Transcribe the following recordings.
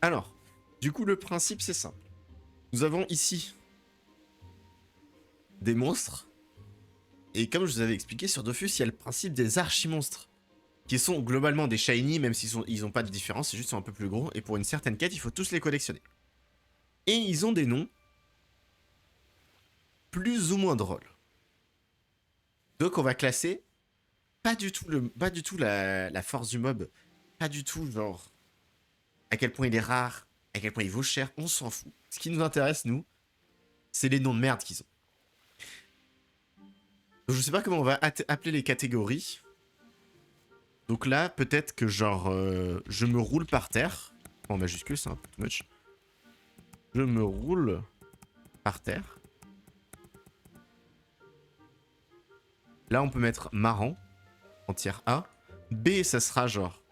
Alors, du coup, le principe, c'est simple. Nous avons ici des monstres. Et comme je vous avais expliqué sur Dofus, il y a le principe des archimonstres. Qui sont globalement des shiny, même s'ils ils ont pas de différence, c'est juste qu'ils sont un peu plus gros. Et pour une certaine quête, il faut tous les collectionner. Et ils ont des noms plus ou moins drôles. Donc on va classer pas du tout, la force du mob. Pas du tout, genre, à quel point il est rare, à quel point il vaut cher, on s'en fout. Ce qui nous intéresse, nous, c'est les noms de merde qu'ils ont. Donc, je sais pas comment on va appeler les catégories. Donc là, peut-être que genre, je me roule par terre. En majuscule, c'est un peu too much. Je me roule par terre. Là, on peut mettre marrant en tiers A. B, ça sera genre.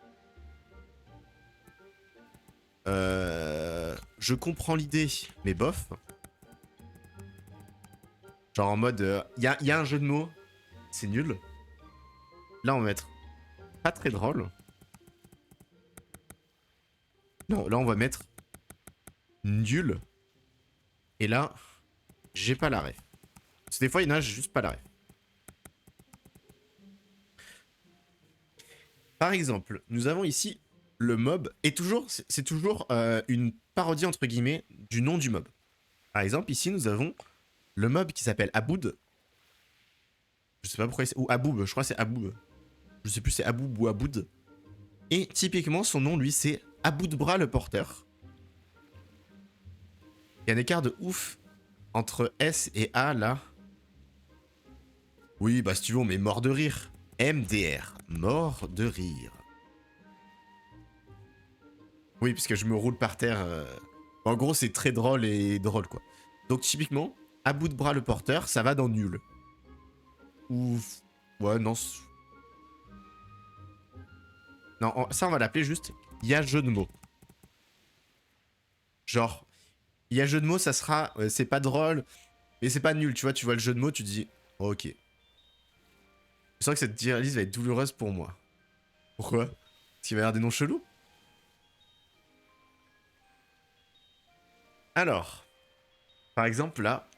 Je comprends l'idée, mais bof. Genre en mode, y a un jeu de mots, c'est nul. Là, on va mettre pas très drôle. Non, là, on va mettre nul. Et là, j'ai pas la ref. Parce que des fois, il y en a, j'ai juste pas la ref. Par exemple, nous avons ici le mob. Et toujours, c'est toujours une parodie, entre guillemets, du nom du mob. Par exemple, ici, nous avons le mob qui s'appelle Aboud. Je sais pas pourquoi c'est... Ou Aboub, je crois que c'est Aboub. Je sais plus c'est Aboub ou Aboud. Et typiquement, son nom, lui, c'est Aboudbra le porteur. Il y a un écart de ouf entre S et A, là. Oui, bah si tu veux, on met mort de rire. MDR, mort de rire. Oui, puisque je me roule par terre. En gros, c'est très drôle et drôle, quoi. Donc, typiquement, Aboudbra le porteur, ça va dans nul. Ou... Ouais, non. Non, ça, on va l'appeler juste « Il y a jeu de mots ». Genre, il y a jeu de mots, ça sera... c'est pas drôle, mais c'est pas nul, tu vois. Tu vois le jeu de mots, tu te dis oh, « Ok ». Je sens que cette tier list va être douloureuse pour moi. Pourquoi? Parce qu'il va y avoir des noms chelous. Alors, par exemple, là,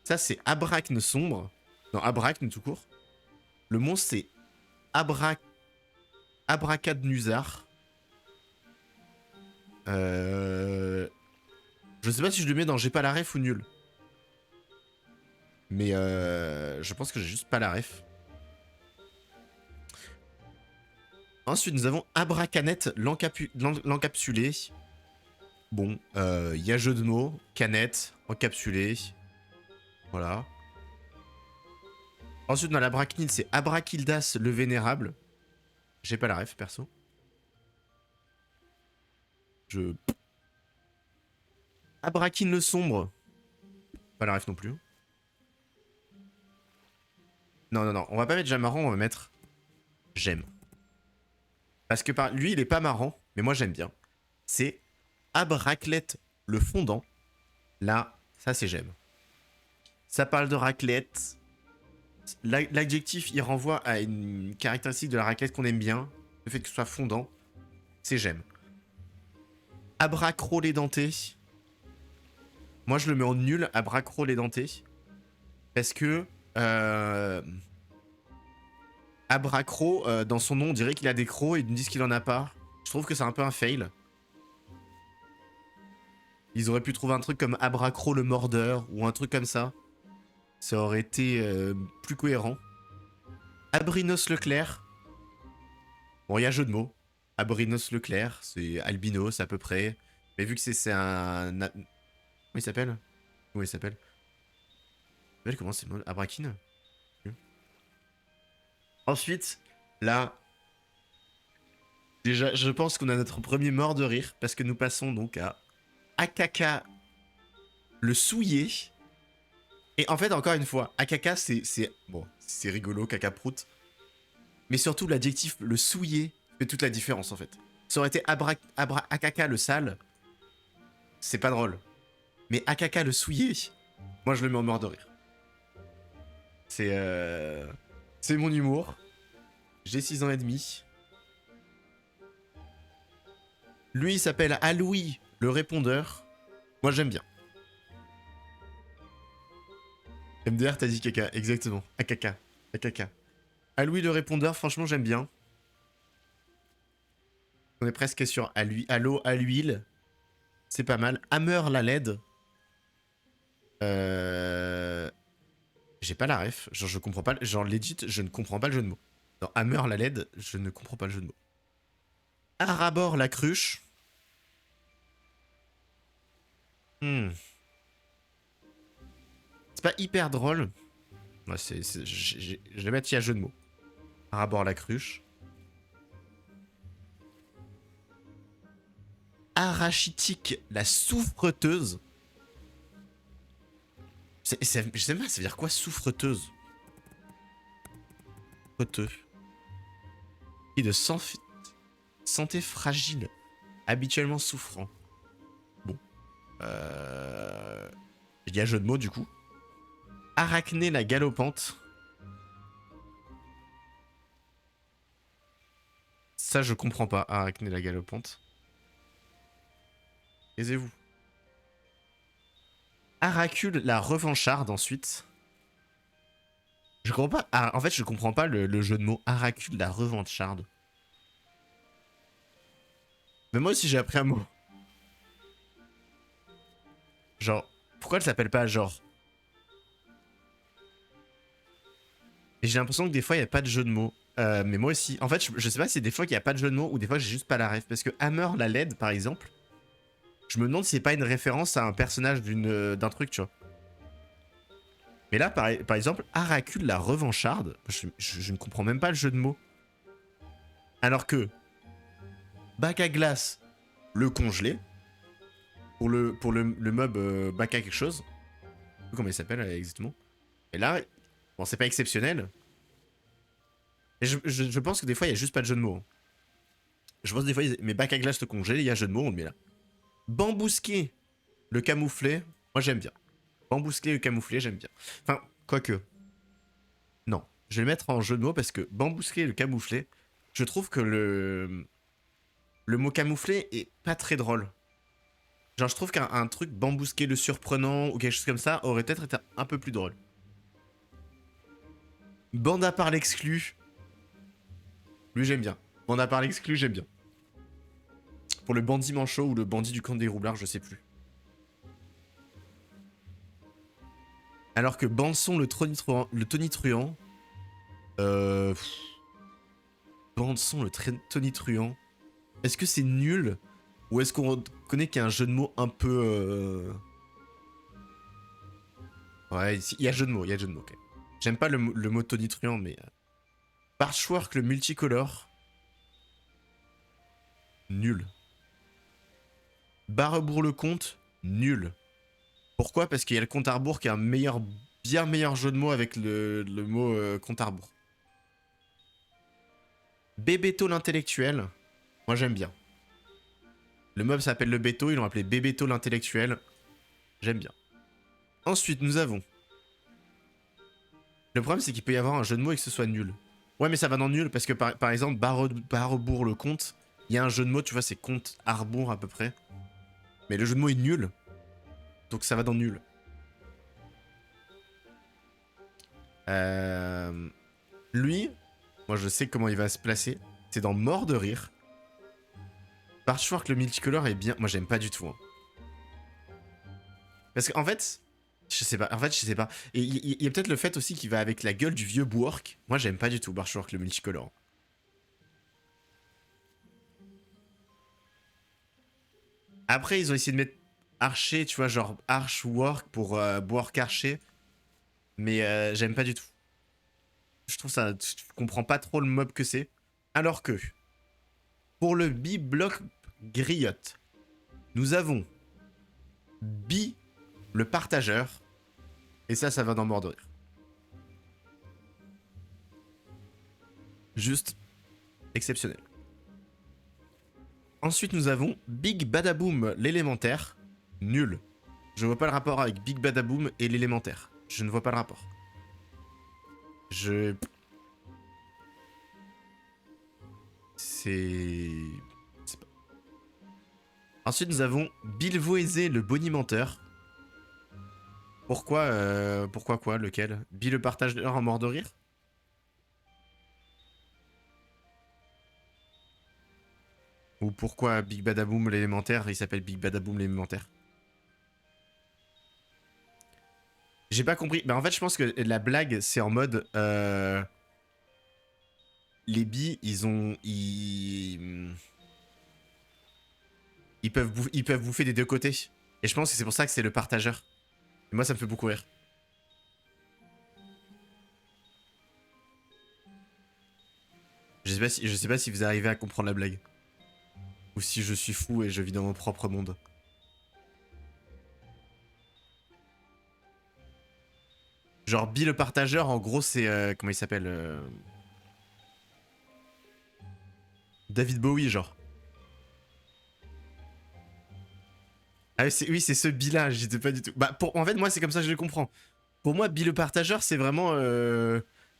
ça, c'est Abracne sombre. Non, Abracne tout court. Le monstre, c'est Abracadnusar. Je sais pas si je le mets dans j'ai pas la ref ou nul. Mais je pense que j'ai juste pas la ref. Ensuite, nous avons Abracanette, l'encapsulé. Bon, il y a jeu de mots, canette, encapsulé. Voilà. Ensuite, dans l'Abracnide, c'est Abrakildas, le vénérable. J'ai pas la ref, perso. Je... Abrakine le sombre. Pas la ref non plus. Non, non, non. On va pas mettre Jamaran, on va mettre j'aime. Parce que lui, il est pas marrant, mais moi j'aime bien. C'est Abraclette le fondant. Là, ça c'est j'aime. Ça parle de raclette. L'adjectif, il renvoie à une caractéristique de la raclette qu'on aime bien. Le fait que ce soit fondant. C'est j'aime. Abracro les dentés. Moi, je le mets en nul, Abracro les dentés. Parce que... Abracro, dans son nom, on dirait qu'il a des crocs et ils nous disent qu'il en a pas. Je trouve que c'est un peu un fail. Ils auraient pu trouver un truc comme Abracro le mordeur ou un truc comme ça. Ça aurait été plus cohérent. Abrinos Leclerc. Bon, il y a jeu de mots. Abrinos Leclerc, c'est albinos à peu près. Mais vu que c'est un... Comment il s'appelle? Comment il s'appelle? Comment c'est? Abrakine? Ensuite, là... Déjà, je pense qu'on a notre premier mort de rire. Parce que nous passons donc à Akaka le souillé. Et en fait, encore une fois, Akaka, c'est... Bon, c'est rigolo, caca prout. Mais surtout, l'adjectif le souillé fait toute la différence, en fait. Ça aurait été Akaka le sale. C'est pas drôle. Mais Akaka le souillé, moi je le mets en mort de rire. C'est mon humour. J'ai 6 ans et demi. Lui, il s'appelle Aloui, le répondeur. Moi, j'aime bien. MDR, t'as dit caca, exactement. Akaka. Akaka. Aloui, le répondeur, franchement, j'aime bien. On est presque sur Allo à l'huile. C'est pas mal. Hammer, la LED. J'ai pas la ref. Genre, je comprends pas. Genre, legit, je ne comprends pas le jeu de mots. Dans Hammer, la LED, je ne comprends pas le jeu de mots. Arabor, la cruche. Hmm. C'est pas hyper drôle. Ouais, je vais mettre, il y a jeu de mots. Arabor, la cruche. Arachitique, la souffreteuse. Je sais pas, ça veut dire quoi, souffreteuse? Souffreteux. Et de santé fragile, habituellement souffrant. Bon. Il y a jeu de mots, du coup. Arachné, la galopante. Ça, je comprends pas, Arachné, la galopante. Taisez-vous. Aracule, la revancharde, ensuite. Je comprends pas. En fait, je comprends pas le jeu de mots Aracule, la revancharde. Mais moi aussi, j'ai appris un mot. Genre, pourquoi elle s'appelle pas genre? Et j'ai l'impression que des fois, il n'y a pas de jeu de mots. Mais moi aussi. En fait, je sais pas si c'est des fois qu'il n'y a pas de jeu de mots ou des fois j'ai juste pas la ref. Parce que Hammer, la LED, par exemple, je me demande si c'est pas une référence à un personnage d'un truc, tu vois. Mais là, par exemple, Aracule, la revancharde, je ne comprends même pas le jeu de mots. Alors que bac à glace, le congelé, pour le mob bac à quelque chose, je sais plus comment il s'appelle exactement. Et là, bon, c'est pas exceptionnel. Et je pense que des fois, il y a juste pas de jeu de mots. Je pense que des fois, mais bac à glace, le congelé, il y a jeu de mots, on le met là. Bambousqué, le camouflé, moi j'aime bien. Bambousqué, le camouflé, j'aime bien. Enfin, quoique. Non, je vais le mettre en jeu de mots parce que bambousqué, le camouflé, je trouve que le mot camouflé est pas très drôle. Genre, je trouve qu'un truc bambousqué le surprenant ou quelque chose comme ça aurait peut-être été un peu plus drôle. Bande à part l'exclu. Lui, j'aime bien. Bande à part l'exclu, j'aime bien. Pour le bandit manchot ou le bandit du camp des roublards, je sais plus. Alors que Banson, le tonitruant. Euh. Banson, le tonitruant. Est-ce que c'est nul? Ou est-ce qu'on reconnaît qu'il y a un jeu de mots un peu. Ouais, il y a jeu de mots, il y a jeu de mots. Okay. J'aime pas le mot tonitruant, mais. Patchwork, le multicolore. Nul. Barrebourg-le-Comte, nul. Pourquoi? Parce qu'il y a le compte à rebours qui a un bien meilleur jeu de mots avec le mot compte à rebours. Bébéto l'intellectuel, moi j'aime bien. Le mob s'appelle le Béto, ils l'ont appelé Bébéto l'intellectuel. J'aime bien. Ensuite, nous avons. Le problème, c'est qu'il peut y avoir un jeu de mots et que ce soit nul. Ouais, mais ça va dans nul parce que par exemple, Barrebourg le comte, il y a un jeu de mots, tu vois, c'est compte Arbour à peu près. Mais le jeu de mots est nul. Donc ça va dans nul. Lui, moi je sais comment il va se placer. C'est dans Mort de rire. Patchwork le multicolore est bien. Moi j'aime pas du tout. Hein. Parce qu'en fait, je sais pas. En fait, je sais pas. Et il y a peut-être le fait aussi qu'il va avec la gueule du vieux Bwork. Moi j'aime pas du tout Patchwork le multicolore. Après, ils ont essayé de mettre Archer, tu vois, genre Archwork pour Bwork Archer. Mais j'aime pas du tout. Je trouve ça. Je comprends pas trop le mob que c'est. Alors que, pour le B-Block Griotte, nous avons Bi, le partageur. Et ça va dans Mort de rire. Juste exceptionnel. Ensuite, nous avons Big Badaboom, l'élémentaire. Nul. Je vois pas le rapport avec Big Badaboom et l'élémentaire. Je ne vois pas le rapport. C'est. Ensuite, nous avons Bilvoésé le bonimenteur. Pourquoi quoi, lequel? Bill le partageur en mort de rire? Ou pourquoi Big Badaboom l'élémentaire, il s'appelle Big Badaboom l'élémentaire? J'ai pas compris. Bah en fait, je pense que la blague, c'est en mode... les billes, ils peuvent bouffer des deux côtés. Et je pense que c'est pour ça que c'est le partageur. Et moi, ça me fait beaucoup rire. Je sais pas si vous arrivez à comprendre la blague. Ou si je suis fou et je vis dans mon propre monde. Genre, Bill le partageur, en gros, c'est... comment il s'appelle David Bowie, genre. Ah oui, c'est ce Bill-là, j'étais pas du tout... Bah, en fait, moi, c'est comme ça que je le comprends. Pour moi, Bill le partageur, c'est vraiment...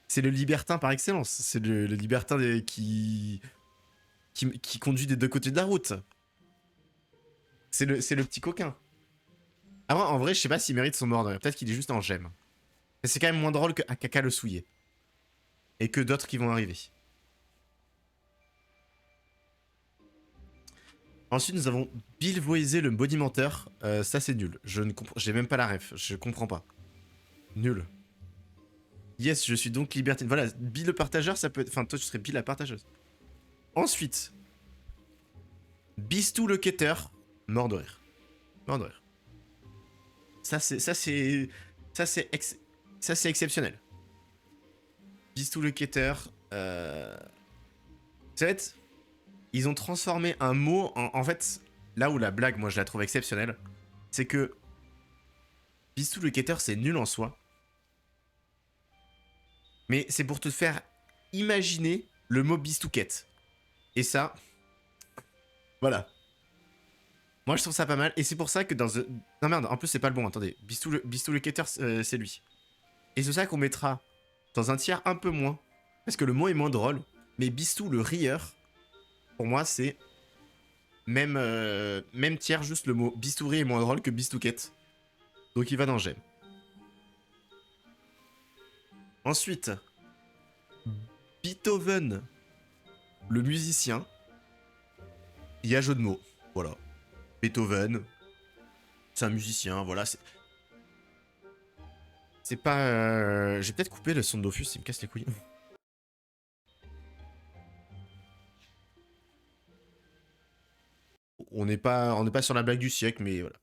c'est le libertin par excellence. C'est le libertin qui conduit des deux côtés de la route. C'est le petit coquin. Après, en vrai, je sais pas s'il mérite son mordre. Peut-être qu'il est juste en gemme. Mais c'est quand même moins drôle que Akaka le souillé. Et que d'autres qui vont arriver. Ensuite, nous avons Bill Voisé le bonimenteur. Ça, c'est nul. Je ne comprends... J'ai même pas la ref. Je comprends pas. Nul. Yes, je suis donc libertine. Voilà, Bill le partageur, ça peut être... Enfin, toi, tu serais Bill la partageuse. Ensuite, Bistou le quêteur. Mort de rire. Mort de rire. Ça, c'est... Ça, c'est... Ça, c'est... Ça, c'est exceptionnel. Bistou le quêteur. Ça va être... Ils ont transformé un mot en fait, là où la blague, moi je la trouve exceptionnelle, c'est que Bistou le quêteur c'est nul en soi, mais c'est pour te faire imaginer le mot bistouquette. Et ça, voilà. Moi je trouve ça pas mal, et c'est pour ça que dans... Non merde, en plus c'est pas le bon, attendez. Bistou le quêteur c'est lui. Et c'est ça qu'on mettra dans un tiers un peu moins, parce que le mot est moins drôle, mais Bistou le rieur, pour moi c'est... Même tiers, juste le mot bistouri est moins drôle que bistouquette. Donc il va dans j'aime. Ensuite, Beethoven, le musicien. Il y a jeu de mots. Voilà. Beethoven, c'est un musicien, voilà. C'est pas... J'ai peut-être coupé le son de Dofus, il me casse les couilles. On n'est pas sur la blague du siècle, mais voilà.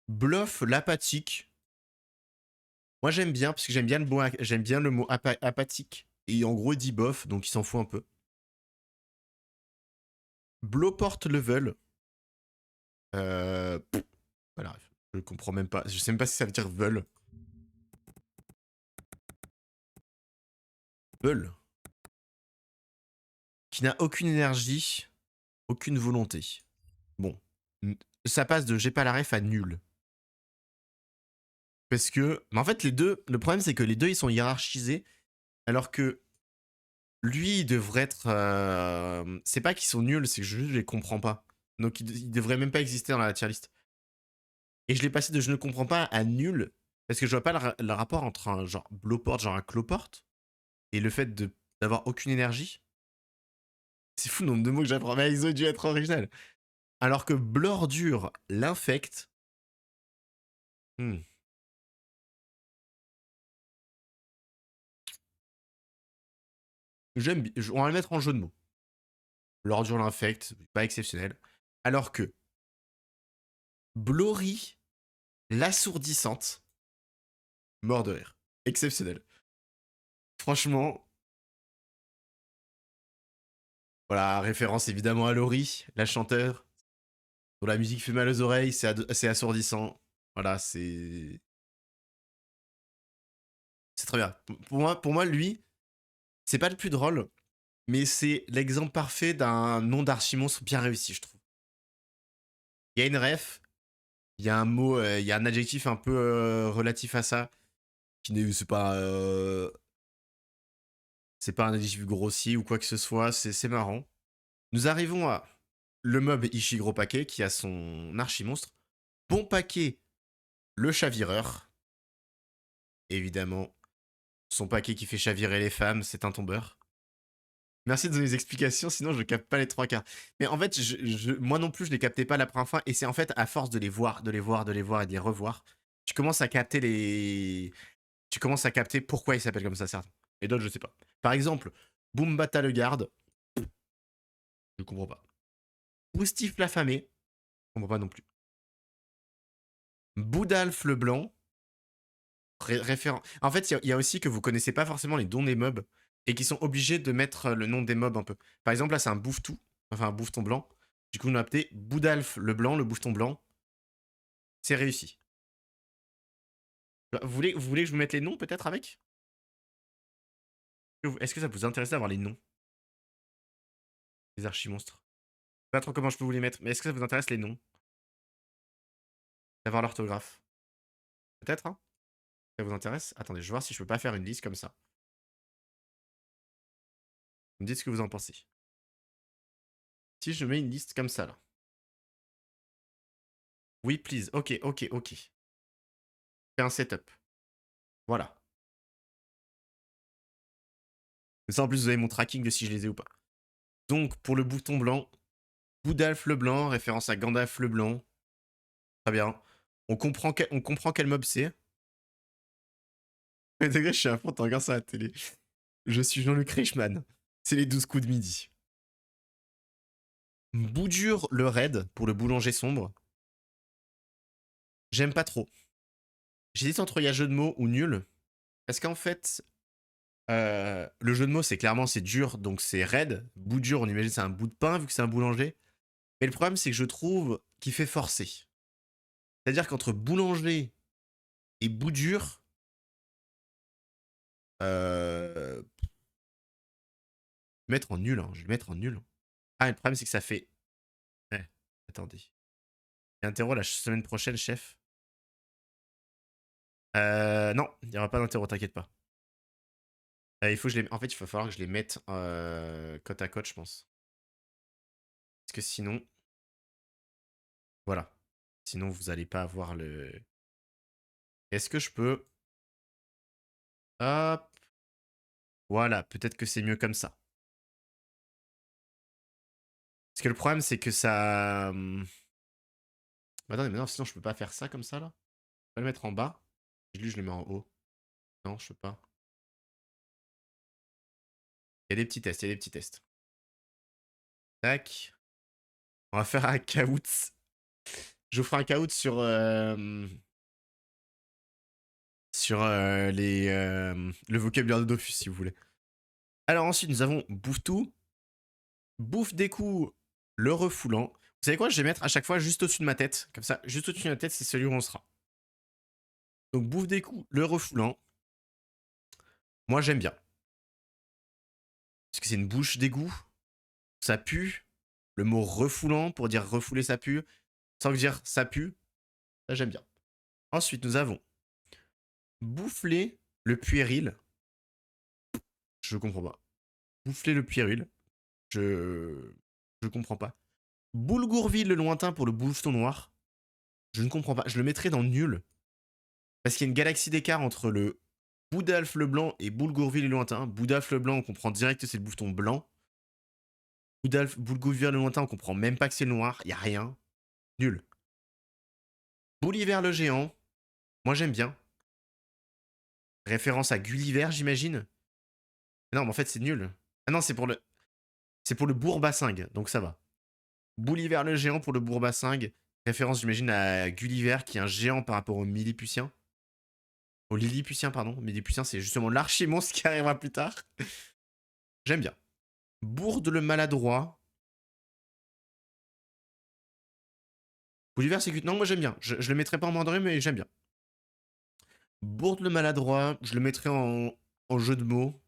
Bluff l'apathique. Moi j'aime bien, parce que j'aime bien le mot apathique. Et en gros il dit bof, donc il s'en fout un peu. Blowport level. Voilà, je comprends même pas. Je sais même pas si ça veut dire veulent. Veulent. Qui n'a aucune énergie, aucune volonté. Bon. Ça passe de j'ai pas la ref à nul. Parce que... Mais en fait, les deux... Le problème, c'est que les deux, ils sont hiérarchisés. Alors que... Lui, il devrait être... C'est pas qu'ils sont nuls, c'est que je les comprends pas. Donc, il devrait même pas exister dans la tier list. Et je l'ai passé de je ne comprends pas à nul. Parce que je vois pas le rapport entre un genre blowport, genre un cloport, et le fait d'avoir aucune énergie. C'est fou le nombre de mots que j'apprends. Mais ils ont dû être original. Alors que blordure l'infecte. On va le mettre en jeu de mots. L'ordure l'infecte, pas exceptionnel. Alors que Blory l'assourdissante, mort de rire. Exceptionnel. Franchement, voilà, référence évidemment à Laurie, la chanteur, dont la musique fait mal aux oreilles, c'est assourdissant. Voilà, c'est... C'est très bien. Pour moi, lui, c'est pas le plus drôle, mais c'est l'exemple parfait d'un nom d'archimonstre bien réussi, je trouve. Il y a une ref, il y a un mot, il y a un adjectif un peu relatif à ça, qui n'est... C'est pas un adjectif grossier ou quoi que ce soit, c'est marrant. Nous arrivons à le mob Ishiguro Paquet qui a son archimonstre. Bon paquet, le chavireur. Évidemment, son paquet qui fait chavirer les femmes, c'est un tombeur. Merci de donner les explications, sinon je capte pas les trois quarts. Mais en fait, moi non plus, je les captais pas la première fois. Et c'est en fait à force de les voir, de les voir, de les voir et de les revoir, tu commences à capter les. Tu commences à capter pourquoi ils s'appellent comme ça, certains. Et d'autres, je sais pas. Par exemple, Boombata le garde, je comprends pas. Boustif l'affamé, je comprends pas non plus. Boudalf le blanc, référent. En fait, il y a aussi que vous connaissez pas forcément les dons des mobs et qui sont obligés de mettre le nom des mobs un peu. Par exemple, là, c'est un bouffe-tout, enfin un bouffeton blanc. Du coup, on a appelé Boudalf le blanc, le bouffeton blanc. C'est réussi. Vous voulez que je vous mette les noms peut-être avec? Est-ce que ça vous intéresse d'avoir les noms des archimonstres? Je sais pas trop comment je peux vous les mettre, mais est-ce que ça vous intéresse les noms? D'avoir l'orthographe? Peut-être, hein? Ça vous intéresse? Attendez, je vais voir si je peux pas faire une liste comme ça. Vous me dites ce que vous en pensez. Si je mets une liste comme ça, là. Oui, please. Ok, ok, ok. Fais un setup. Voilà. Ça, en plus, vous avez mon tracking de si je les ai ou pas. Donc, pour le bouton blanc, Boudalf le blanc, référence à Gandalf le blanc. Très bien. On comprend quel mob c'est. Mais degré, je suis à fond, t'en regardes ça à la télé. Je suis Jean-Luc Reichmann. C'est les 12 coups de midi. Boudur le raid, pour le boulanger sombre. J'aime pas trop. J'hésite entre il y a jeu de mots ou nul. Parce qu'en fait, le jeu de mots, c'est clairement, c'est dur, donc c'est raid. Bout dur, on imagine c'est un bout de pain, vu que c'est un boulanger. Mais le problème, c'est que je trouve qu'il fait forcer. C'est-à-dire qu'entre boulanger et bout dur, euh, mettre en nul, hein, je vais le mettre en nul. Ah, le problème, c'est que ça fait. Ouais, attendez. Il y a interro la semaine prochaine, chef. Non, il n'y aura pas d'interro, t'inquiète pas. Il faut que je les... En fait, il va falloir que je les mette côte à côte, je pense. Parce que sinon. Voilà. Sinon, vous allez pas avoir le. Est-ce que je peux. Hop. Voilà, peut-être que c'est mieux comme ça. Parce que le problème, c'est que ça. Attendez, mais non, sinon je peux pas faire ça comme ça là. Je vais le mettre en bas. Lui, je le mets en haut. Non, je peux pas. Il y a des petits tests, il y a des petits tests. Tac. On va faire un caout. Je vous ferai un caout sur. Le vocabulaire de Dofus, si vous voulez. Alors ensuite, nous avons bouffe tout. Bouffe des coups, le refoulant. Vous savez quoi? Je vais mettre à chaque fois juste au-dessus de ma tête. Comme ça, juste au-dessus de ma tête, c'est celui où on sera. Donc bouffe des coups, le refoulant. Moi, j'aime bien. Parce que c'est une bouche d'égout. Ça pue. Le mot refoulant pour dire refouler, ça pue. Sans dire ça pue. Ça, j'aime bien. Ensuite, nous avons bouffler le puéril. Je comprends pas. Bouffler le puéril. Je comprends pas. Boulgourville le lointain pour le bouffeton noir. Je ne comprends pas. Je le mettrais dans nul. Parce qu'il y a une galaxie d'écart entre le Boudalf le blanc et Boulgourville le lointain. Boudalf le blanc, on comprend direct que c'est le bouffeton blanc. Boulgourville le lointain, on comprend même pas que c'est le noir. Il y a rien. Nul. Bouliver le géant. Moi, j'aime bien. Référence à Gulliver, j'imagine. Non, mais en fait, c'est nul. Ah non, c'est pour le Bourbassingue, donc ça va. Bouliver le géant pour le Bourbassingue. Référence, j'imagine, à Gulliver, qui est un géant par rapport au Milliputien. Au Lilliputien, pardon. Milliputien, c'est justement l'archimonstre qui arrivera plus tard. J'aime bien. Bourde le maladroit. Bouliver, c'est que... Non, moi j'aime bien. Je le mettrai pas en mandarin, mais j'aime bien. Bourde le maladroit, je le mettrai en jeu de mots.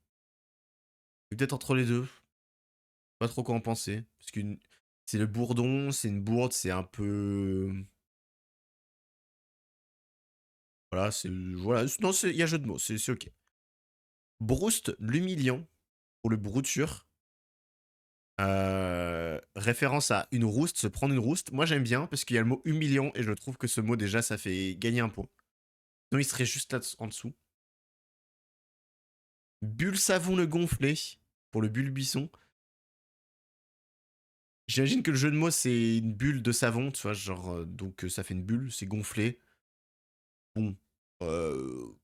Peut-être entre les deux. Pas trop quoi en penser. Parce que c'est le bourdon, c'est une bourde, c'est un peu. Voilà, c'est. Voilà. Non, il y a jeu de mots, c'est ok. Brouste l'humiliant pour le brouture. Référence à une rouste, se prendre une rouste. Moi j'aime bien parce qu'il y a le mot humiliant et je trouve que ce mot déjà ça fait gagner un point. Non, il serait juste là en dessous. Bulle savon le gonflé pour le bulle buisson. J'imagine que le jeu de mots c'est une bulle de savon, tu vois, genre donc ça fait une bulle, c'est gonflé. Bon, euh,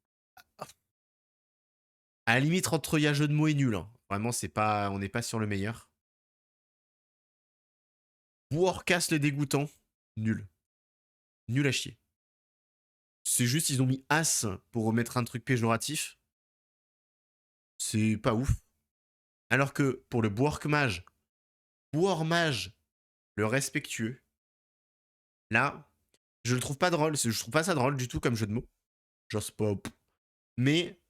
à la limite entre il y a jeu de mots et nul. Hein. Vraiment c'est pas, on n'est pas sur le meilleur. Warcast le dégoûtant, nul, nul à chier. C'est juste ils ont mis as pour remettre un truc péjoratif. C'est pas ouf. Alors que pour le Bourg-Mage, le respectueux, là, je le trouve pas drôle. Je trouve pas ça drôle du tout comme jeu de mots. Genre, c'est pas. Mais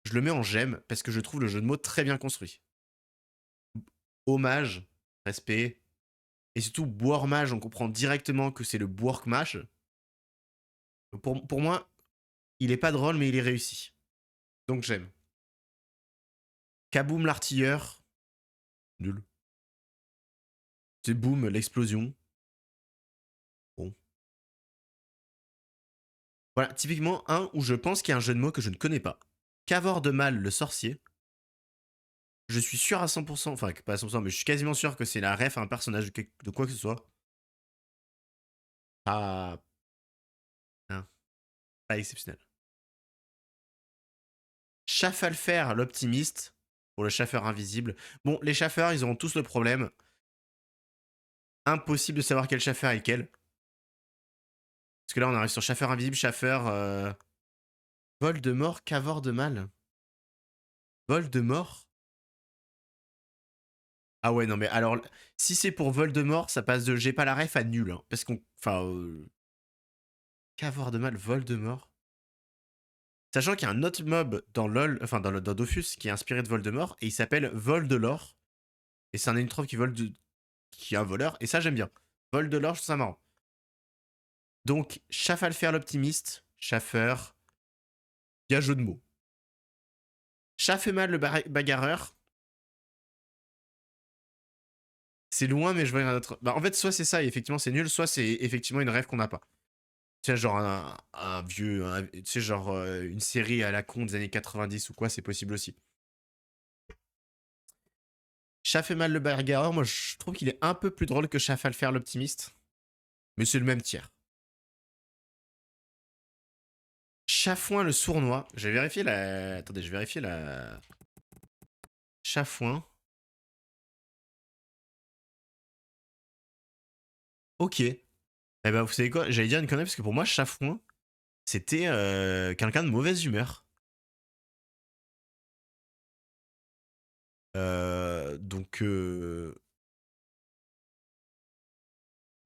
je le mets en j'aime parce que je trouve le jeu de mots très bien construit. Hommage, respect. Et surtout, Bourg-Mage, on comprend directement que c'est le Bourg-Mage. Pour moi, il est pas drôle, mais il est réussi. Donc j'aime. Kaboom l'artilleur, nul. C'est boom, l'explosion. Bon. Voilà, typiquement un où je pense qu'il y a un jeu de mots que je ne connais pas. Cavor de Mal, le sorcier. Je suis sûr à 100%, enfin pas à 100%, mais je suis quasiment sûr que c'est la ref à un personnage de quoi que ce soit. Pas, hein, pas exceptionnel. Chafalfer, l'optimiste, pour le chaffeur invisible. Bon, les chaffeurs, ils auront tous le problème. Impossible de savoir quel chaffeur est lequel. Parce que là, on arrive sur chaffeur invisible, chaffeur... Voldemort, Cavor de Mal. Voldemort. Ah ouais, non mais alors, si c'est pour Voldemort, ça passe de j'ai pas la ref à nul. Hein, parce qu'on... Enfin... Cavor de Mal, Voldemort. Sachant qu'il y a un autre mob dans LoL, enfin dans Dofus, qui est inspiré de Voldemort, et il s'appelle Voldelore. Et c'est un énitrophe qui est un voleur, et ça j'aime bien. Voldelore, je trouve ça marrant. Donc, Chafalfer l'optimiste, Schaffer, il y a jeu de mots. Chaffemal le bagarreur, c'est loin, mais je vois un autre. Bah, en fait, soit c'est ça, et effectivement c'est nul, soit c'est effectivement une rêve qu'on n'a pas. Tu sais, genre un vieux. Tu sais, genre une série à la con des années 90 ou quoi, c'est possible aussi. Chaffemal le bagarreur, moi je trouve qu'il est un peu plus drôle que Chafalfer l'optimiste. Mais c'est le même tiers. Chafouin le sournois. J'ai vérifié la. Attendez, je vérifie la. Chafouin. Ok. Eh ben, vous savez quoi? J'allais dire une connerie parce que pour moi, Chafouin, c'était quelqu'un de mauvaise humeur. Donc.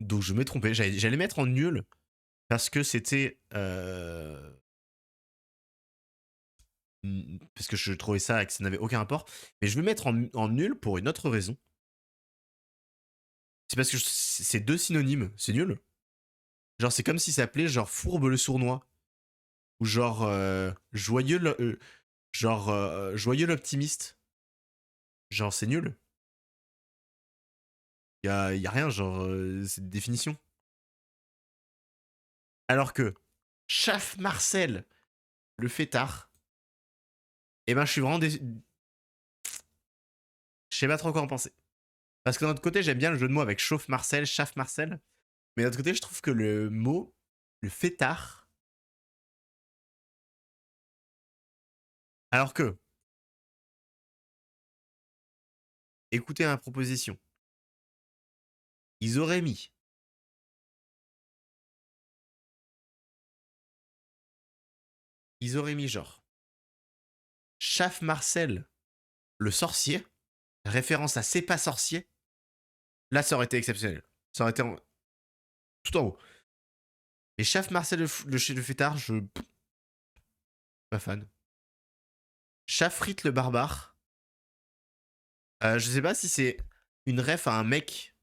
Donc je m'ai trompé. J'allais mettre en nul parce que c'était. Parce que je trouvais ça que ça n'avait aucun rapport. Mais je vais mettre en nul pour une autre raison. C'est parce que c'est deux synonymes. C'est nul. Genre, c'est comme si ça s'appelait genre Fourbe le sournois. Ou genre Joyeux l'optimiste. Genre, c'est nul. Y a rien, genre, c'est une définition. Alors que Chaff Marcel, le fêtard, eh ben, je suis vraiment je sais pas trop quoi en penser. Parce que d'un autre côté, j'aime bien le jeu de mots avec Chauffe Marcel, Chaff Marcel. Mais d'un autre côté, je trouve que le mot, le fêtard, alors que, écoutez ma proposition, ils auraient mis, genre, Chaff Marcel, le sorcier, référence à C'est pas sorcier, là, ça aurait été exceptionnel. Ça aurait été tout en haut. Mais Chaff Marcel, le fêtard, pas fan. Chaffrit le barbare, je sais pas si c'est une ref à un mec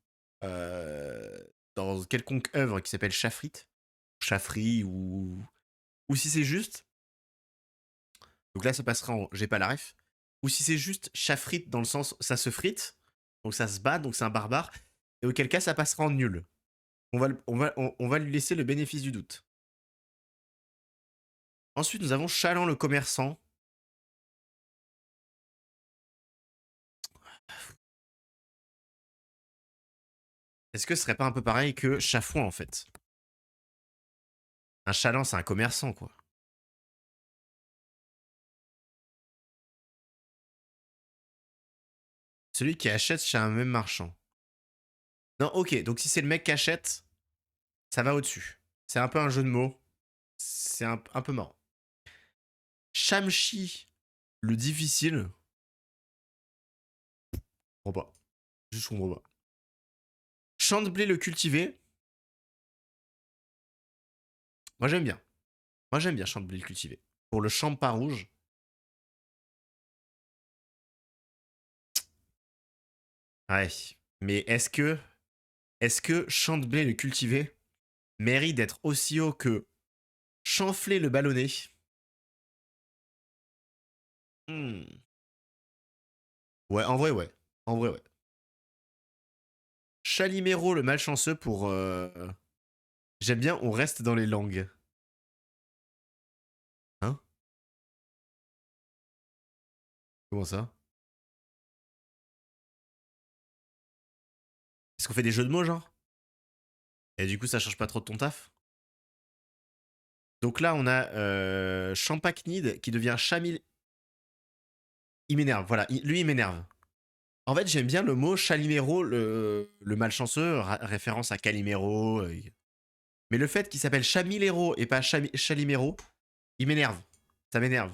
euh, dans quelconque œuvre qui s'appelle Chaffrit, Chaffry ou si c'est juste. Donc là, ça passera en j'ai pas la ref. Ou si c'est juste Chaffrit dans le sens ça se frite. Donc ça se bat, donc c'est un barbare. Et auquel cas ça passera en nul. On va lui laisser le bénéfice du doute. Ensuite, nous avons Chaland le commerçant. Est-ce que ce serait pas un peu pareil que Chafouin en fait? Un Chaland, c'est un commerçant, quoi. Celui qui achète chez un même marchand. Non, ok, donc si c'est le mec qui achète, ça va au-dessus. C'est un peu un jeu de mots. C'est un peu marrant. Shamshi, le difficile. Je comprends pas. Juste, je comprends pas. Champ de blé, le cultivé. Moi, j'aime bien. Moi, j'aime bien champ de blé, le cultivé. Pour le champ pas rouge. Ouais. Mais est-ce que champ de blé, le cultivé mérite d'être aussi haut que chanfler le ballonné? Hmm. Ouais, en vrai, ouais. En vrai, ouais. Chalimero, le malchanceux pour... J'aime bien, on reste dans les langues. Hein? Comment ça? Est-ce qu'on fait des jeux de mots, genre? Et du coup, ça change pas trop de ton taf? Donc là, on a Champacnid qui devient Chamil... Il m'énerve, voilà. Lui, il m'énerve. En fait, j'aime bien le mot Chalimero, le malchanceux, référence à Calimero. Mais le fait qu'il s'appelle Chamilero et pas Chalimero, il m'énerve. Ça m'énerve.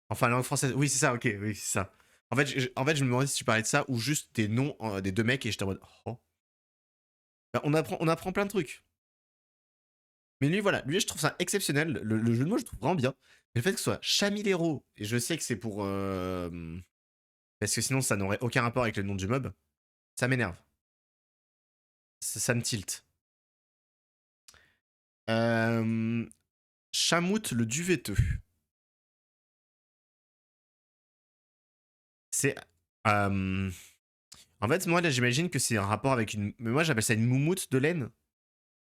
Enfin, langue française. Oui, c'est ça, ok, oui, c'est ça. En fait, je me demandais si tu parlais de ça ou juste des noms des deux mecs et j'étais en mode. Oh. Bah, on apprend plein de trucs. Mais lui, voilà, lui, je trouve ça exceptionnel. Le jeu de mots, je trouve vraiment bien. Mais le fait que ce soit Chamilero, et je sais que c'est pour. Parce que sinon, ça n'aurait aucun rapport avec le nom du mob, ça m'énerve. Ça me tilte. Chamout le duveteux. C'est. euh, En fait, moi, là, j'imagine que c'est un rapport avec une. Mais moi, j'appelle ça une moumoute de laine.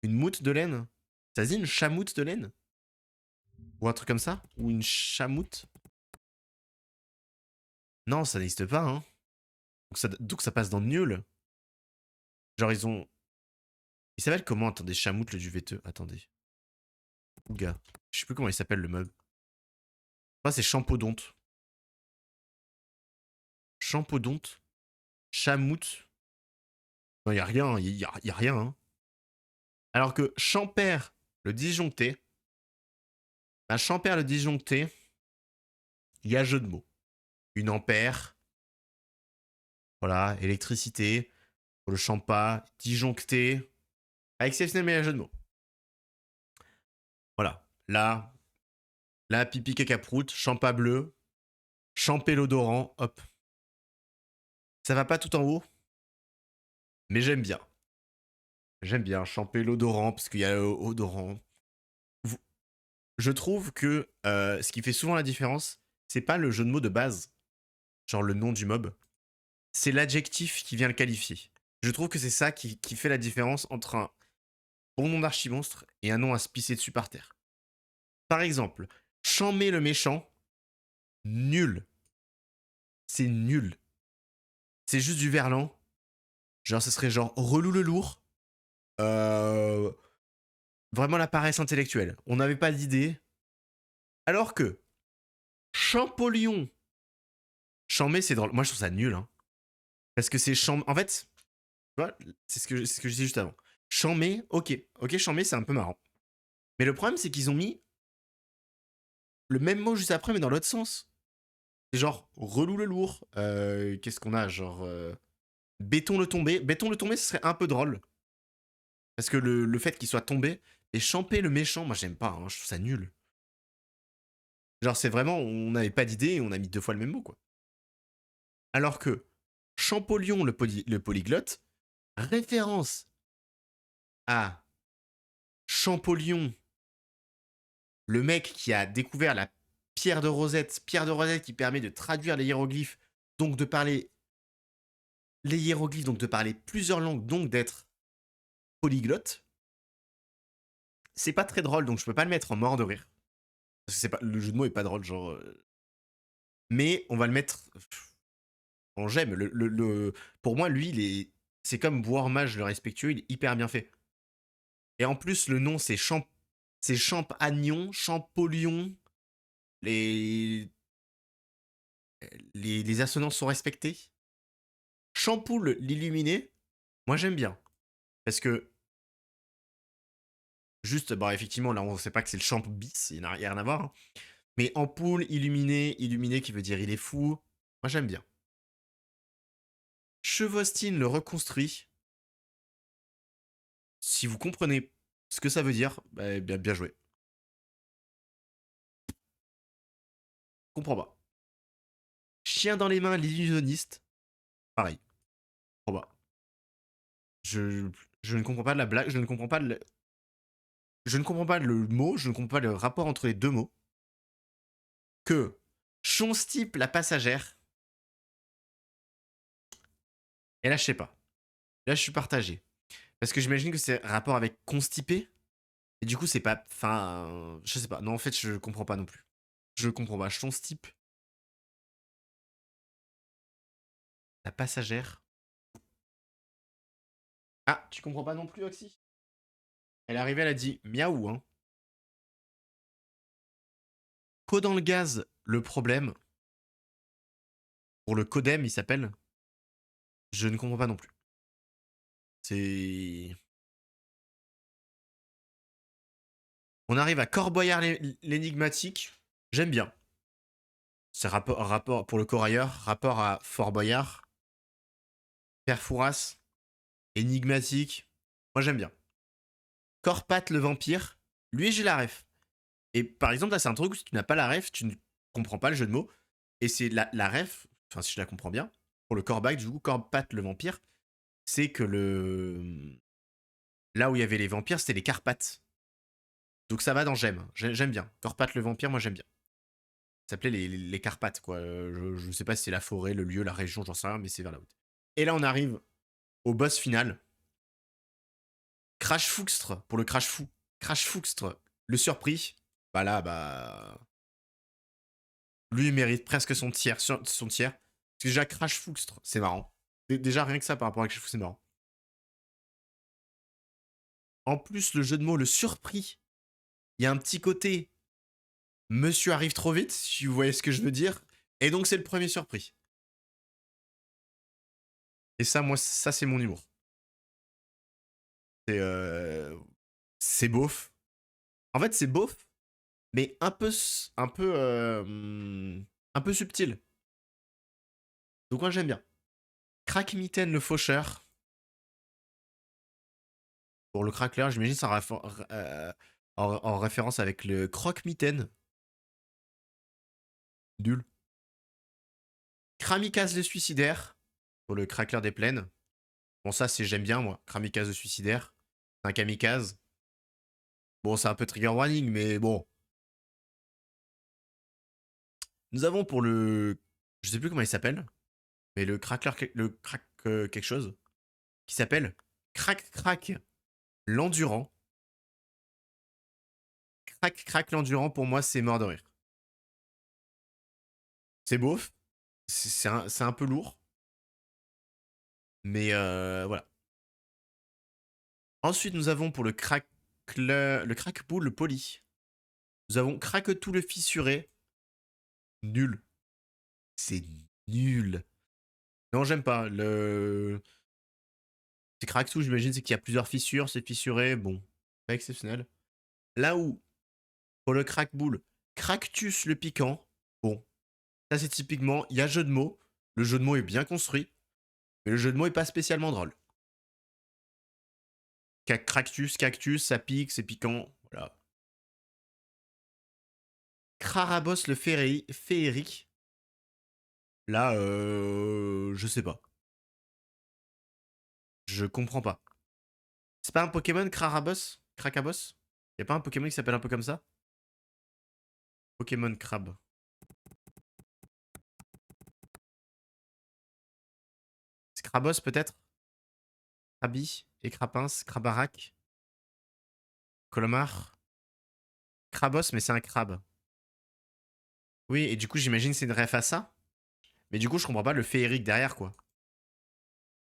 Une moute de laine. Ça se dit une chamoute de laine? Ou un truc comme ça? Ou une chamoute? Non, ça n'existe pas, hein. Donc ça passe dans nul. Genre, ils ont. Il s'appelle comment? Attendez, chamoute le duveteux. Attendez. Ouga. Je sais plus comment il s'appelle le mob. Ah, c'est champodonte. Champodonte. Chamoute. Non, y a rien. Y a rien, hein. Alors que Champère le disjoncté. Bah, Champère le disjoncté. Il y a jeu de mots. Une ampère. Voilà, électricité. Pour le champa. Disjoncté. Exceptionnel, mais il y a jeu de mots. Voilà. Là, pipi caca prout, champa bleu, champé l'odorant, hop. Ça va pas tout en haut, mais j'aime bien. J'aime bien champer l'odorant, parce qu'il y a odorant. Je trouve que ce qui fait souvent la différence, c'est pas le jeu de mots de base, genre le nom du mob, c'est l'adjectif qui vient le qualifier. Je trouve que c'est ça qui fait la différence entre un bon nom d'archimonstre et un nom à se pisser dessus par terre. Par exemple, chammer le méchant, nul. C'est nul. C'est juste du verlan. Genre, ce serait genre relou le lourd. Euh, Vraiment la paresse intellectuelle. On n'avait pas d'idée. Alors que Champollion, Chambé, c'est drôle. Moi, je trouve ça nul. Hein. Parce que c'est Chambé. En fait, tu vois, c'est ce que je disais juste avant. Chambé, ok. Ok, Chambé, c'est un peu marrant. Mais le problème, c'est qu'ils ont mis le même mot juste après, mais dans l'autre sens. C'est genre relou le lourd. Qu'est-ce qu'on a? Genre béton le tombé. Béton le tombé, ce serait un peu drôle. Parce que le fait qu'il soit tombé. Et Champé le méchant, moi, j'aime pas. Hein, je trouve ça nul. Genre, c'est vraiment, on n'avait pas d'idée et on a mis 2 fois le même mot, quoi. Alors que Champollion, le polyglotte, référence à Champollion, le mec qui a découvert la pierre de Rosette qui permet de traduire les hiéroglyphes, donc de parler les hiéroglyphes, donc de parler plusieurs langues, donc d'être polyglotte. C'est pas très drôle, donc je peux pas le mettre en mort de rire. Parce que c'est pas, le jeu de mots est pas drôle, genre. Mais on va le mettre en j'aime. Pour moi, lui, c'est comme Boire-Mage le respectueux, il est hyper bien fait. Et en plus, le nom, c'est Champagnon, Champollion. Les... les assonances sont respectées. Champoule l'illuminé, moi j'aime bien. Parce que, juste, bah effectivement, là on sait pas que c'est le champ bis, il n'y a rien à voir. Hein. Mais ampoule, illuminé, illuminé qui veut dire il est fou, moi j'aime bien. Chevostine le reconstruit. Si vous comprenez ce que ça veut dire, bah, bien joué. Comprends pas. Chien dans les mains, l'illusionniste. Pareil. Comprends pas. Je, je ne comprends pas la blague, je ne comprends pas je ne comprends pas le mot, je ne comprends pas le rapport entre les deux mots. Que Chonstipe la passagère. Et là, je sais pas. Là, je suis partagé. Parce que j'imagine que c'est rapport avec constipé. Et du coup, c'est pas. Enfin. Je sais pas. Non, en fait, je comprends pas non plus. Je comprends pas. Chonstipe. La passagère. Ah, tu comprends pas non plus, Oxy? Elle est arrivée, elle a dit miaou, hein. Co dans le gaz, le problème. Pour le codem, il s'appelle. Je ne comprends pas non plus. C'est. On arrive à Corboyard l'énigmatique. J'aime bien. C'est rapport pour le corailleur, rapport à Fort Boyard, Père Fouras, énigmatique. Moi j'aime bien. Corpat le vampire, lui j'ai la ref. Et par exemple, là c'est un truc où si tu n'as pas la ref, tu ne comprends pas le jeu de mots. Et c'est la ref, enfin si je la comprends bien, pour le Corbac, du coup, Corpat le vampire, c'est que le. Là où il y avait les vampires, c'était les Carpates. Donc ça va dans j'aime bien. Corpat le vampire, moi j'aime bien. Ça s'appelait les Carpates, quoi. Je sais pas si c'est la forêt, le lieu, la région, j'en sais rien, mais c'est vers là-haut. Et là, on arrive au boss final. Crash Fouxtre, pour le Crash Fou. Crash Fouxtre, le surpris. Bah là, bah. Lui, il mérite presque son tiers. Son tiers. Parce que déjà, Crash Fouxtre, c'est marrant. Déjà, rien que ça par rapport à Crash Fouxtre, c'est marrant. En plus, le jeu de mots, le surpris, il y a un petit côté Monsieur arrive trop vite, si vous voyez ce que je veux dire. Et donc, c'est le premier surpris. Et ça, moi, ça, c'est mon humour. C'est beauf. En fait, c'est beauf, mais un peu subtil. Donc moi j'aime bien. Crack-Mitaine le faucheur. Pour le crackler, j'imagine c'est en référence avec le croque-mitaine. Nul. Kramikaz le suicidaire. Pour le crackler des plaines. Bon ça c'est j'aime bien moi. Kramikaz le suicidaire. C'est un kamikaze. Bon c'est un peu trigger warning mais bon. Nous avons pour le... Je sais plus comment il s'appelle. Mais le crackler... Le crack quelque chose. Qui s'appelle Crack Crack l'endurant. Crac Crac l'endurant, pour moi, c'est mort de rire. C'est beauf. C'est un peu lourd. Mais voilà. Ensuite, nous avons pour le crack boule poli. Nous avons craque tout le fissuré. Nul. C'est nul. Non, j'aime pas. C'est crack tout, j'imagine, c'est qu'il y a plusieurs fissures. C'est fissuré. Bon, pas exceptionnel. Là où, pour le crack boule, Cractus le piquant. Bon, ça c'est typiquement, il y a jeu de mots. Le jeu de mots est bien construit. Mais le jeu de mots est pas spécialement drôle. Cactus, ça pique, c'est piquant. Voilà. Crarabos le féerique. Là, je sais pas. Je comprends pas. C'est pas un Pokémon Crarabos? Cracabos? Y a pas un Pokémon qui s'appelle un peu comme ça? Pokémon Crabe. Crabos peut-être? Krabi, Écrapince, Crabarac, Colomar. Crabos, mais c'est un crabe. Oui, et du coup, j'imagine c'est une ref à ça. Mais du coup, je comprends pas le féerique derrière, quoi.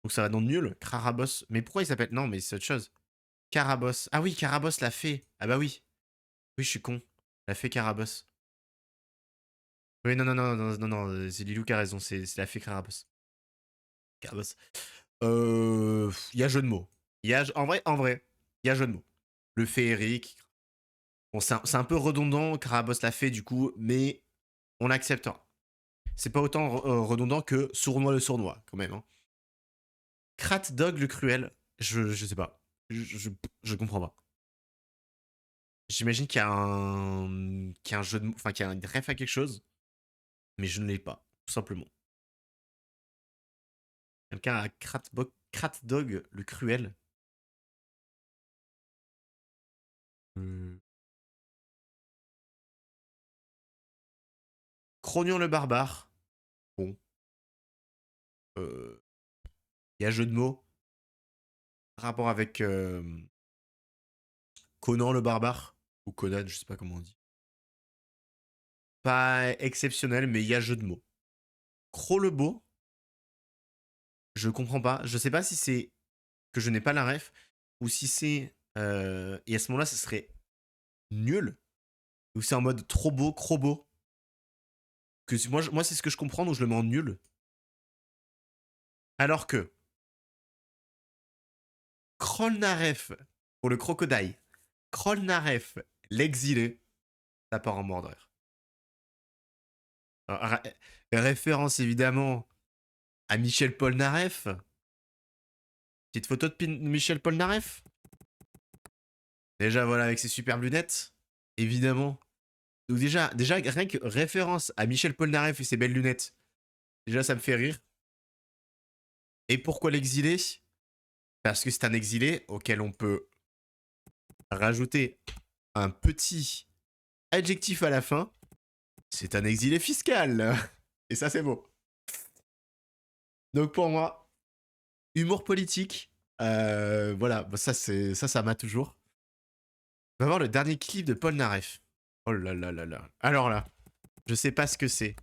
Donc ça va dans nul. Crarabos. Mais pourquoi il s'appelle... Non, mais c'est autre chose. Carabos. Ah oui, Carabos l'a fait. Ah bah oui. Oui, je suis con. L'a fait Carabos. Oui, non, non, non, non, non, non, c'est Lilou qui a raison. C'est la fée Carabos. Carabos. Il y a jeu de mots. En vrai, il y a jeu de mots. Le féerique. Bon, c'est un peu redondant, Carabos l'a fait du coup, mais on acceptera. C'est pas autant redondant que Sournois le sournois, quand même. Hein. Krat Dog le cruel, je sais pas. Je comprends pas. J'imagine qu'il y a un jeu de mots, enfin qu'il y a une ref à quelque chose, mais je ne l'ai pas, tout simplement. Quelqu'un a Krat Dog le cruel. Crognon le barbare. Bon. Il y a jeu de mots. Rapport avec Conan le barbare. Ou Conan, je sais pas comment on dit. Pas exceptionnel, mais il y a jeu de mots. Cro le beau. Je comprends pas. Je sais pas si c'est que je n'ai pas la ref ou si c'est. Et à ce moment-là, ce serait nul. Ou c'est en mode trop beau, crobeau. Moi c'est ce que je comprends, donc je le mets en nul. Alors que Krolnaref pour le crocodile, Krolnaref l'exilé, ça part en mordeur. Référence évidemment à Michel Polnareff. Petite photo de Michel Polnareff. Déjà voilà avec ses superbes lunettes, évidemment. Donc déjà rien que référence à Michel Polnareff et ses belles lunettes, déjà ça me fait rire. Et pourquoi l'exilé? Parce que c'est un exilé auquel on peut rajouter un petit adjectif à la fin. C'est un exilé fiscal. Et ça, c'est beau. Donc pour moi, humour politique. Voilà, ça m'a toujours. On va voir le dernier clip de Polnareff. Oh là là là là. Alors là, je sais pas ce que c'est.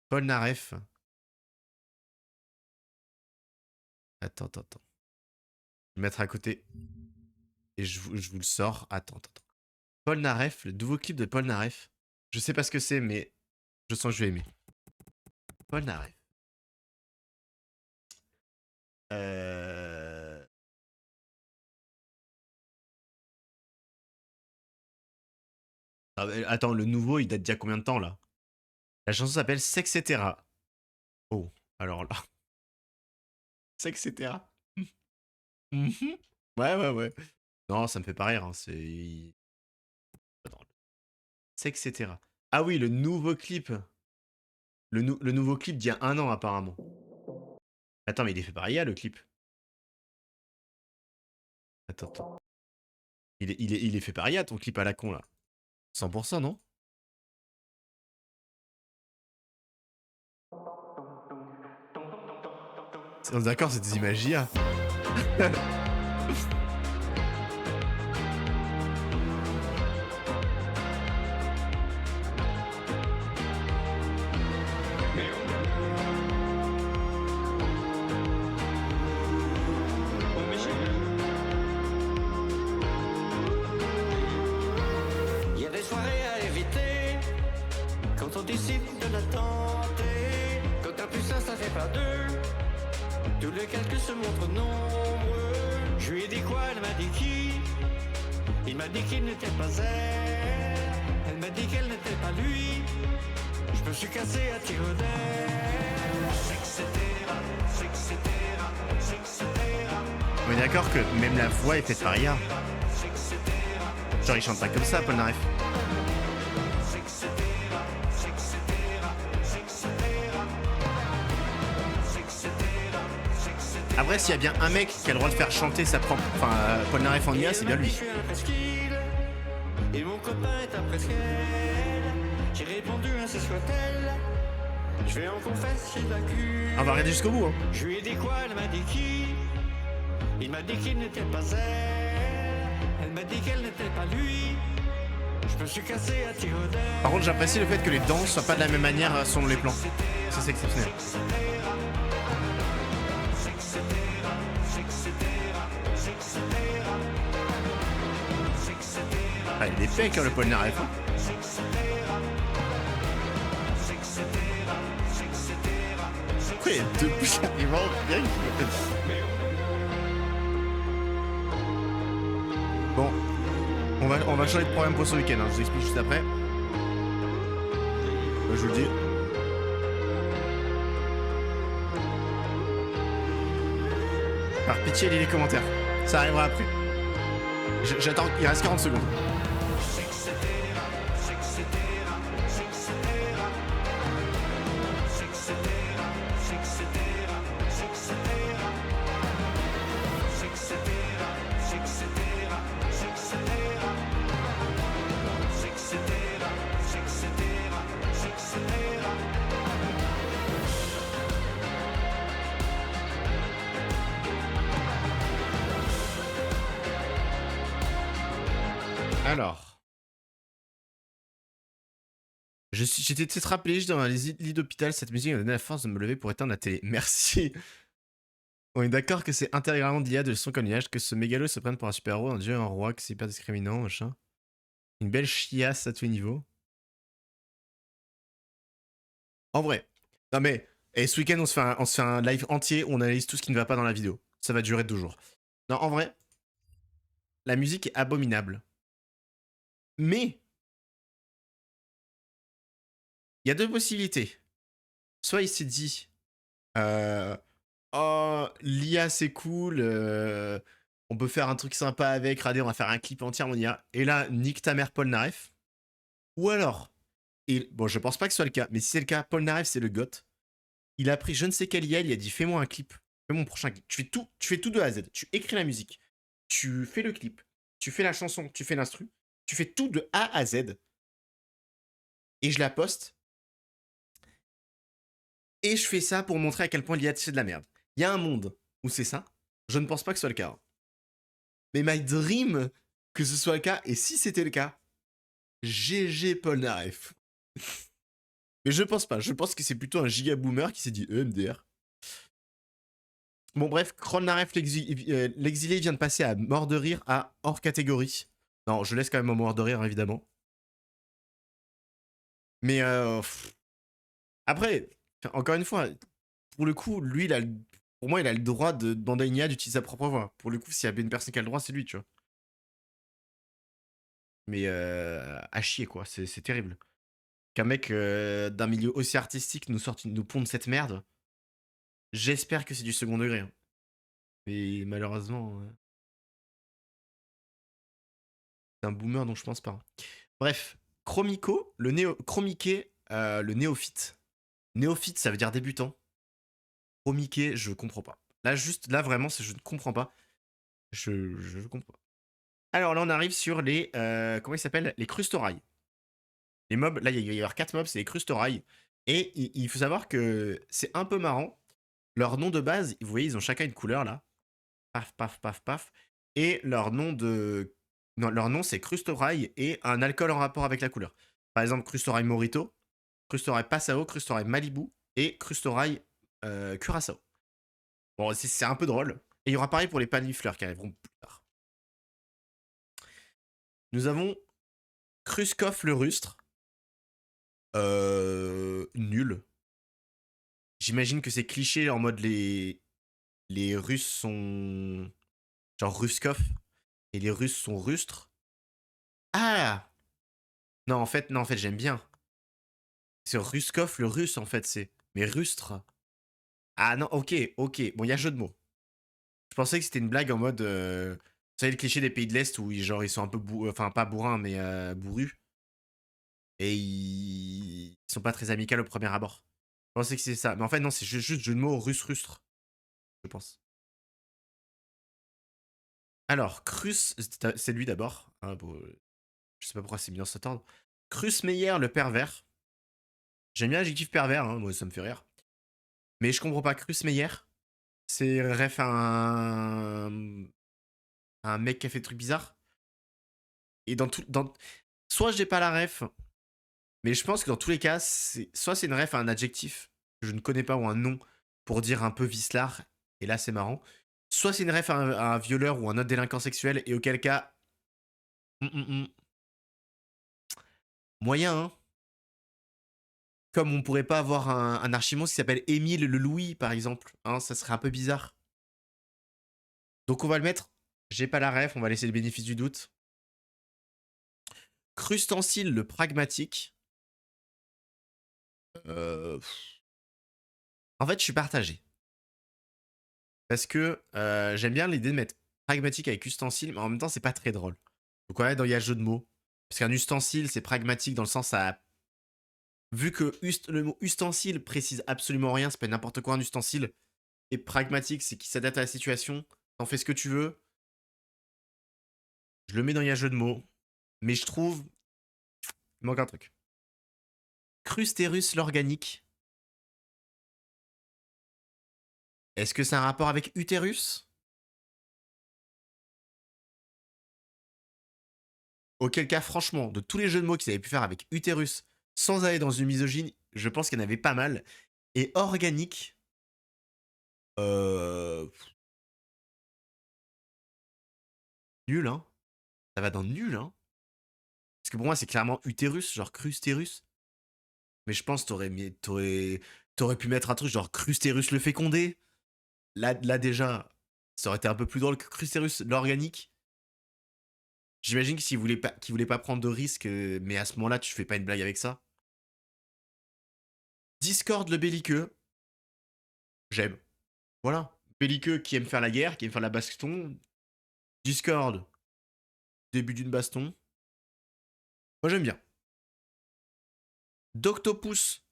Polnareff. Attends. Je vais le mettre à côté. Et je vous le sors. Attends. Polnareff, le nouveau clip de Polnareff. Je sais pas ce que c'est, mais je sens que je vais aimer. Polnareff. Ah, attends, le nouveau, il date d'il y a combien de temps, là? La chanson s'appelle Sexetera. Oh, alors là. Sexetera. Ouais. Non, ça me fait pas rire, hein, c'est... Attends. Sexetera. Ah oui, le nouveau clip. Le nouveau clip d'il y a 1 an, apparemment. Attends, mais il est fait par IA, le clip. Attends. Il est fait par IA, ton clip à la con, là. 100%, non? On est d'accord, c'est des images IA. Il y a des soirées à éviter quand on décide de la tenter. Quand un plus ça fait pas deux. Tous les calculs se montrent nombreux. Je lui ai dit quoi, elle m'a dit qui. Il m'a dit qu'il n'était pas elle. Elle m'a dit qu'elle n'était pas lui. Je me suis cassé à tire d'air. On est d'accord que même la voix est faite par IA. Genre il chante pas comme ça, Polnareff. Après, s'il y a bien un mec qui a le droit de faire chanter sa propre... Enfin, Polnareff en IA, c'est bien lui. Et mon copain est après qu'elle. J'ai répondu ainsi soit-elle. Je vais en confesser la cure. On va regarder jusqu'au bout, hein. Je lui ai dit quoi, elle m'a dit qui? Il m'a dit qu'il n'était pas elle m'a dit qu'elle n'était pas lui. Je me suis cassé à tire d'air. Par contre, j'apprécie le fait que les danses soient pas de la même manière selon les plans. Ça, c'est exceptionnel. Ah, il est fake, hein, le Polnareff. Hein. Pourquoi il y a deux bouches arrivant bien Bon, on va changer de programme pour ce week-end, hein. Je vous explique juste après. Je vous le dis. Par pitié, lis les commentaires. Ça arrivera après. J'attends, il reste 40 secondes. Alors. J'étais tétraplégique dans les lits d'hôpital. Cette musique m'a donné la force de me lever pour éteindre la télé. Merci. On est d'accord que c'est intégralement d'IA de son cognac, que ce mégalo se prenne pour un super-héros, un dieu, un roi, que c'est hyper discriminant, machin. Une belle chiasse à tous les niveaux. En vrai. Non mais, et ce week-end, on se fait un live entier où on analyse tout ce qui ne va pas dans la vidéo. Ça va durer 2 jours. Non, en vrai, la musique est abominable. Mais, il y a 2 possibilités. Soit il s'est dit, oh, l'IA c'est cool, on peut faire un truc sympa avec, regardez, on va faire un clip entier en IA. Et là, nique ta mère Polnareff. Ou alors, et bon, je pense pas que ce soit le cas, mais si c'est le cas, Polnareff c'est le goth. Il a pris je ne sais quel IA, il a dit fais-moi un clip, fais mon prochain clip. Tu fais tout de A à Z. Tu écris la musique, tu fais le clip, tu fais la chanson, tu fais l'instru, tu fais tout de A à Z. Et je la poste. Et je fais ça pour montrer à quel point l'IA c'est de la merde. Il y a un monde où c'est ça. Je ne pense pas que ce soit le cas. Mais my dream que ce soit le cas. Et si c'était le cas, GG Polnareff. Mais je pense pas. Je pense que c'est plutôt un giga boomer qui s'est dit MDR. Bon bref, Polnareff l'exilé vient de passer à mort de rire à hors catégorie. Non, je laisse quand même mort de rire évidemment. Mais après, encore une fois, pour le coup, lui, pour moi, il a le droit de demander à une IA d'utiliser sa propre voix. Pour le coup, s'il y a bien une personne qui a le droit, c'est lui, tu vois. Mais à chier, quoi. C'est terrible. Qu'un mec d'un milieu aussi artistique nous ponde cette merde. J'espère que c'est du second degré. Hein. Mais malheureusement, c'est un boomer dont je pense pas. Bref, Chromico, Chromiqué, le néophyte. Néophyte, ça veut dire débutant. Chromiqué, je comprends pas. Là, vraiment, je ne comprends pas. Je comprends pas. Alors là, on arrive sur les... comment ils s'appellent? Les crustorailles. Les mobs, là, il va y avoir 4 mobs, c'est les crustorailles. Et il faut savoir que c'est un peu marrant. Leur nom de base, vous voyez, ils ont chacun une couleur, là. Paf, paf, paf, paf. Et leur nom de... Non, leur nom, c'est crustoraille et un alcool en rapport avec la couleur. Par exemple, crustoraille Morito, crustoraille Passao, crustoraille Malibu et crustoraille Curaçao. Bon, c'est un peu drôle. Et il y aura pareil pour les panifleurs qui arriveront plus tard. Nous avons Kruskov le rustre. Nul. J'imagine que c'est cliché en mode les Russes sont genre Ruskov et les Russes sont rustres. Ah non en fait j'aime bien. C'est Ruskov le russe en fait c'est mais rustre. Ah non ok bon il y a jeu de mots. Je pensais que c'était une blague en mode vous savez le cliché des pays de l'Est où genre ils sont un peu enfin pas bourrins mais bourrus et ils sont pas très amicaux au premier abord. Je pensais que c'est ça mais en fait non c'est juste jeu de mots russe rustre je pense. Alors, Crus, c'est lui d'abord. Ah, bon, je sais pas pourquoi c'est mis dans cet ordre. Crus Meyer, le pervers. J'aime bien l'adjectif pervers, hein, moi ça me fait rire. Mais je comprends pas, Crus Meyer, c'est ref à un mec qui a fait des trucs bizarres. Et dans tout. Soit j'ai pas la ref, mais je pense que dans tous les cas, soit c'est une ref à un adjectif que je ne connais pas ou un nom pour dire un peu vicelard, et là c'est marrant. Soit c'est une ref à un violeur ou un autre délinquant sexuel, et auquel cas. Moyen, hein. Comme on pourrait pas avoir un archimonstre qui s'appelle Émile le Louis, par exemple. Hein, ça serait un peu bizarre. Donc on va le mettre. J'ai pas la ref, on va laisser le bénéfice du doute. Crustensile le pragmatique. En fait, je suis partagé. Parce que j'aime bien l'idée de mettre pragmatique avec ustensile, mais en même temps, c'est pas très drôle. Donc ouais, il y a le jeu de mots. Parce qu'un ustensile, c'est pragmatique dans le sens à. Vu que le mot ustensile précise absolument rien, c'est pas n'importe quoi un ustensile. Et pragmatique, c'est qui s'adapte à la situation. T'en fais ce que tu veux. Je le mets dans il y a jeu de mots. Mais je trouve. Il manque un truc. Crustérus l'organique. Est-ce que c'est un rapport avec utérus? Auquel cas, franchement, de tous les jeux de mots qu'ils avaient pu faire avec utérus sans aller dans une misogyne, je pense qu'il y en avait pas mal. Et organique. Euh... Nul, hein. Ça va dans nul, hein. Parce que pour moi, c'est clairement utérus, genre crustérus. Mais je pense que t'aurais pu mettre un truc genre crustérus le fécondé. Là déjà, ça aurait été un peu plus drôle que crustérus l'organique. J'imagine qu'il voulait pas prendre de risques, mais à ce moment-là, tu fais pas une blague avec ça. Discord le belliqueux. J'aime. Voilà. Belliqueux qui aime faire la guerre, qui aime faire la baston. Discord, début d'une baston. Moi j'aime bien. Doctopus,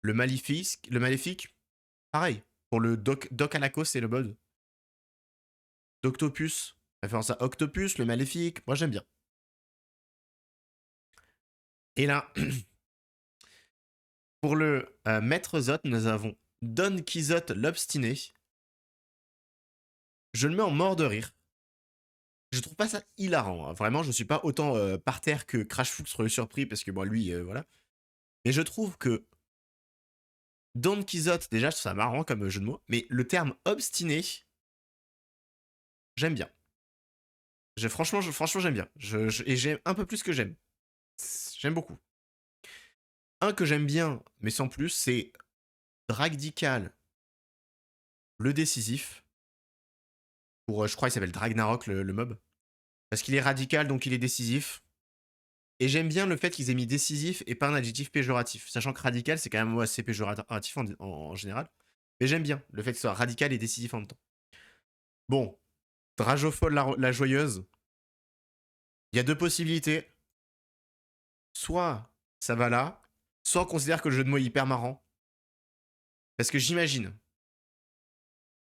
le maléfique. Pareil. Pour le Doc à la cause, c'est le mode. Doctopus, référence à Octopus, le maléfique. Moi j'aime bien. Et là, pour le maître Zot, nous avons Don Quixote l'obstiné. Je le mets en mort de rire. Je trouve pas ça hilarant. Hein. Vraiment, je suis pas autant par terre que Crash Fook sur le surpris parce que bon, lui, voilà. Mais je trouve que Don Quixote, déjà, je trouve ça marrant comme jeu de mots. Mais le terme obstiné, j'aime bien. Franchement, j'aime bien. Et j'aime un peu plus que j'aime. J'aime beaucoup. Un que j'aime bien, mais sans plus, c'est Dragdical, le décisif. Pour, je crois qu'il s'appelle Dragnarok, le mob. Parce qu'il est radical, donc il est décisif. Et j'aime bien le fait qu'ils aient mis décisif et pas un adjectif péjoratif. Sachant que radical, c'est quand même assez péjoratif en général. Mais j'aime bien le fait que ce soit radical et décisif en même temps. Bon, Dragofol la joyeuse. Il y a deux possibilités. Soit ça va là, soit on considère que le jeu de mots est hyper marrant. Parce que j'imagine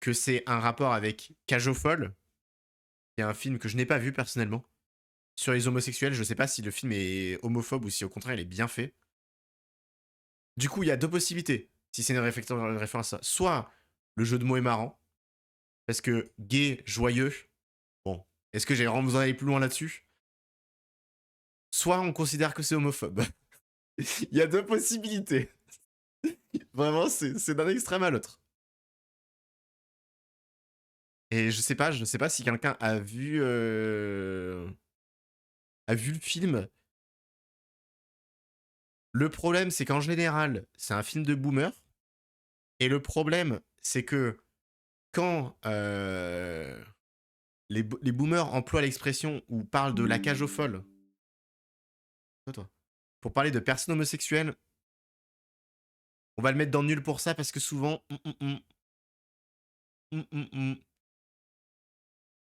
que c'est un rapport avec Cajofol, qui est un film que je n'ai pas vu personnellement, sur les homosexuels. Je sais pas si le film est homophobe ou si au contraire il est bien fait. Du coup, il y a deux possibilités, si c'est une référence à ça. Soit le jeu de mots est marrant, parce que gay, joyeux, bon, est-ce que j'ai vraiment besoin d'aller plus loin là-dessus? Soit on considère que c'est homophobe. Il y a deux possibilités. Vraiment, c'est d'un extrême à l'autre. Et je sais pas si quelqu'un a vu le film. Le problème, c'est qu'en général, c'est un film de boomer. Et le problème, c'est que quand les boomers emploient l'expression ou parlent de la cage aux folles, toi, pour parler de personnes homosexuelles, on va le mettre dans nul pour ça parce que souvent.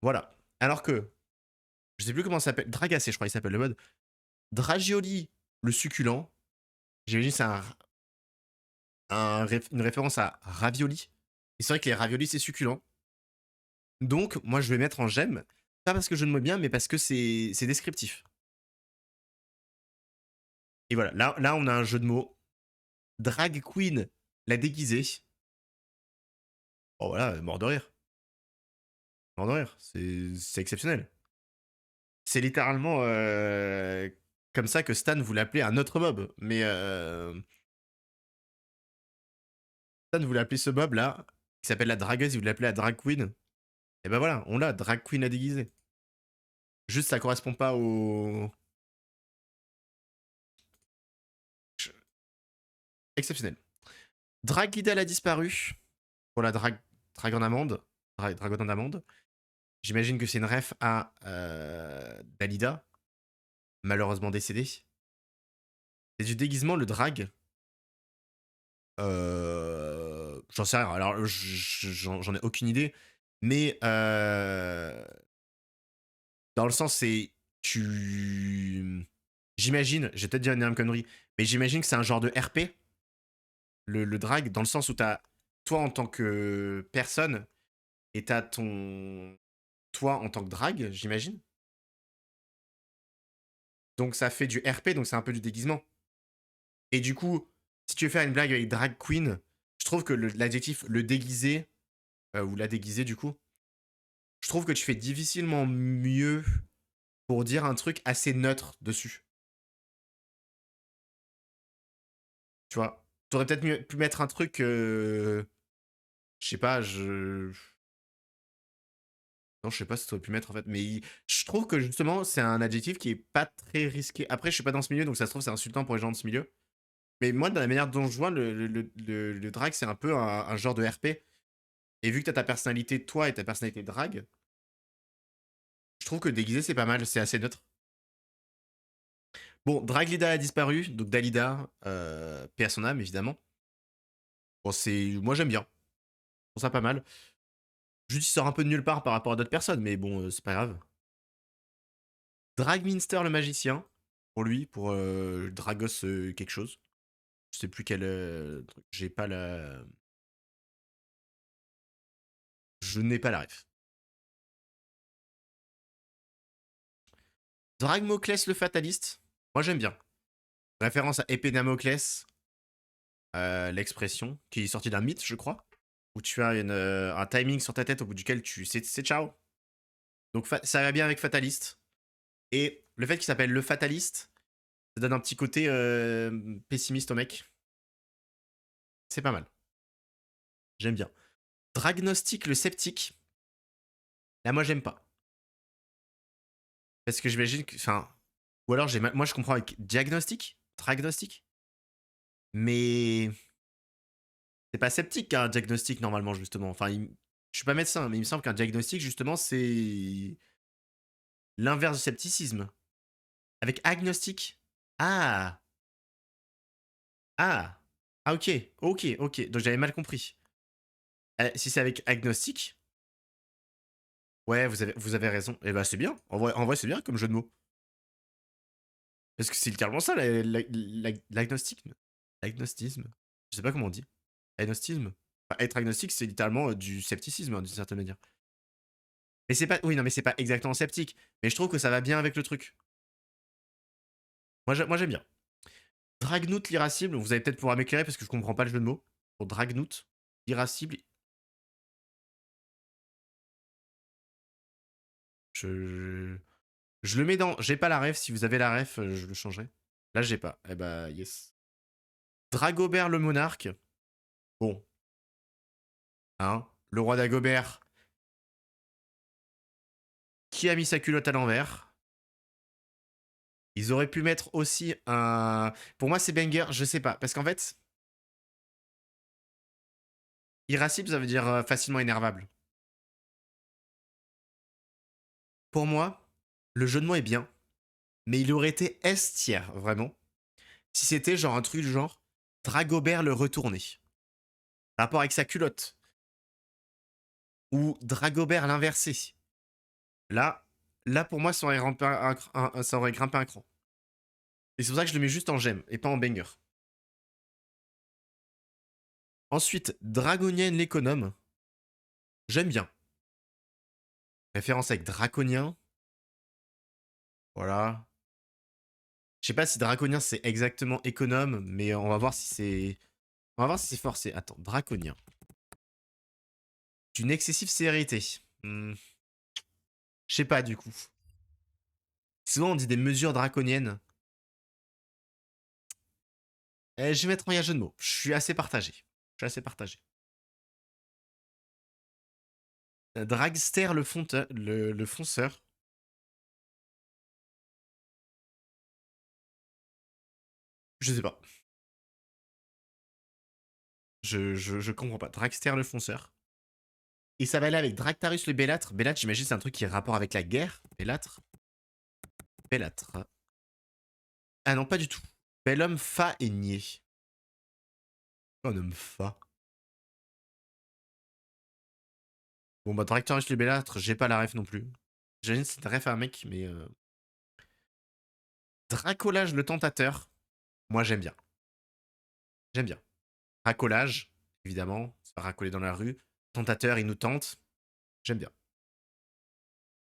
Voilà. Alors que, je sais plus comment ça s'appelle, Dragacé, je crois qu'il s'appelle le mode. Dragioli, le succulent. J'imagine c'est une référence à ravioli. Et c'est vrai que les raviolis, c'est succulent. Donc, moi, je vais mettre en j'aime. Pas parce que je ne m'aime bien, mais parce que c'est descriptif. Et voilà, là, on a un jeu de mots. Drag queen, la déguisée. Oh voilà, mort de rire. Mort de rire. C'est exceptionnel. C'est littéralement comme ça que Stan voulait appeler un autre mob. Mais Stan voulait appeler ce mob là, qui s'appelle la dragueuse, il voulait l'appeler la drag queen. Et ben voilà, on l'a, drag queen à déguiser. Juste ça correspond pas au... Exceptionnel. Drag idéal a disparu. Pour la dragon amande. Dragon d'amande. J'imagine que c'est une ref à Dalida, malheureusement décédée. C'est du déguisement, le drag. J'en sais rien. Alors, j'en ai aucune idée. Mais dans le sens, c'est... J'imagine, j'ai peut-être dit une énorme connerie, mais j'imagine que c'est un genre de RP, le drag, dans le sens où t'as toi en tant que personne et t'as ton... toi en tant que drag, j'imagine. Donc ça fait du RP, donc c'est un peu du déguisement. Et du coup, si tu veux faire une blague avec drag queen, je trouve que l'adjectif le déguiser, ou la déguiser du coup, je trouve que tu fais difficilement mieux pour dire un truc assez neutre dessus. Tu vois, t'aurais peut-être pu mettre un truc, je sais pas, non, je sais pas si t'aurais pu mettre en fait, mais je trouve que justement c'est un adjectif qui est pas très risqué. Après, je suis pas dans ce milieu, donc ça se trouve c'est insultant pour les gens de ce milieu. Mais moi, dans la manière dont je vois, le drag, c'est un peu un genre de RP. Et vu que t'as ta personnalité toi et ta personnalité drag, je trouve que déguisé c'est pas mal, c'est assez neutre. Bon, Draglida a disparu, donc Dalida, paix à son âme évidemment. Bon, moi j'aime bien, je trouve ça pas mal. Juste il sort un peu de nulle part par rapport à d'autres personnes, mais bon, c'est pas grave. Dragminster le magicien, pour lui, pour Dragos quelque chose. Je sais plus quel truc, j'ai pas la... Je n'ai pas la ref. Dragmoclès le fataliste, moi j'aime bien. Référence à épée Damoclès, l'expression, qui est sortie d'un mythe, je crois, où tu as un timing sur ta tête au bout duquel c'est ciao. Donc ça va bien avec fataliste. Et le fait qu'il s'appelle le fataliste, ça donne un petit côté pessimiste au mec. C'est pas mal. J'aime bien. Dragnostic le sceptique. Là, moi, j'aime pas. Parce que j'imagine que... Enfin... Ou alors, moi, je comprends avec diagnostic, dragnostic. Mais... C'est pas sceptique qu'un diagnostic, normalement, justement. Enfin, je suis pas médecin, mais il me semble qu'un diagnostic, justement, c'est... l'inverse du scepticisme. Avec agnostic. Ah. Ah. Ah, ok. Ok, ok. Donc, j'avais mal compris. Si c'est avec agnostic... Ouais, vous avez raison. Et bah, c'est bien. En vrai c'est bien comme jeu de mots. Parce que c'est littéralement ça, l'agnostisme. L'agnostisme. Je sais pas comment on dit. Agnostisme. Enfin, être agnostique, c'est littéralement du scepticisme, hein, d'une certaine manière. Mais c'est pas. Oui, non, mais c'est pas exactement sceptique. Mais je trouve que ça va bien avec le truc. Moi, j'aime bien. Dragnout l'irascible, vous allez peut-être pouvoir m'éclairer parce que je comprends pas le jeu de mots. Pour Dragnout, irascible. Je. Je le mets dans. J'ai pas la ref. Si vous avez la ref, je le changerai. Là, j'ai pas. Eh bah, yes. Dragobert le monarque. Bon. Hein. Le roi d'Agobert. Qui a mis sa culotte à l'envers. Ils auraient pu mettre aussi un... Pour moi, c'est banger, je sais pas. Parce qu'en fait, irascible, ça veut dire facilement énervable. Pour moi, le jeu de mots est bien. Mais il aurait été S-tier, vraiment. Si c'était genre un truc du genre Dragobert le retourné. Rapport avec sa culotte. Ou Dragobert l'inversé. Là, pour moi, ça aurait grimpé un cran. Et c'est pour ça que je le mets juste en gemme et pas en banger. Ensuite, Dragonienne l'économe. J'aime bien. Référence avec Draconien. Voilà. Je sais pas si Draconien c'est exactement économe, mais on va voir si c'est On va voir si c'est forcé. Attends, draconien. D'une excessive sévérité. Je sais pas du coup. Souvent on dit des mesures draconiennes. Je vais mettre en jeu de mots. Je suis assez partagé. Dragster le fonceur. Je sais pas. Je comprends pas. Dragster le fonceur. Et ça va aller avec Dractarus le Bellâtre. Bellâtre, j'imagine, c'est un truc qui est rapport avec la guerre. Bellâtre. Ah non, pas du tout. Bellhomme Fa et Nier. Un homme Fa. Bon, bah, Dractarus le Bellâtre, j'ai pas la ref non plus. J'imagine que c'est une ref à un mec, mais. Dracolage le Tentateur. Moi, j'aime bien. Racolage, évidemment. Se faire racoler dans la rue. Tentateur, il nous tente. J'aime bien.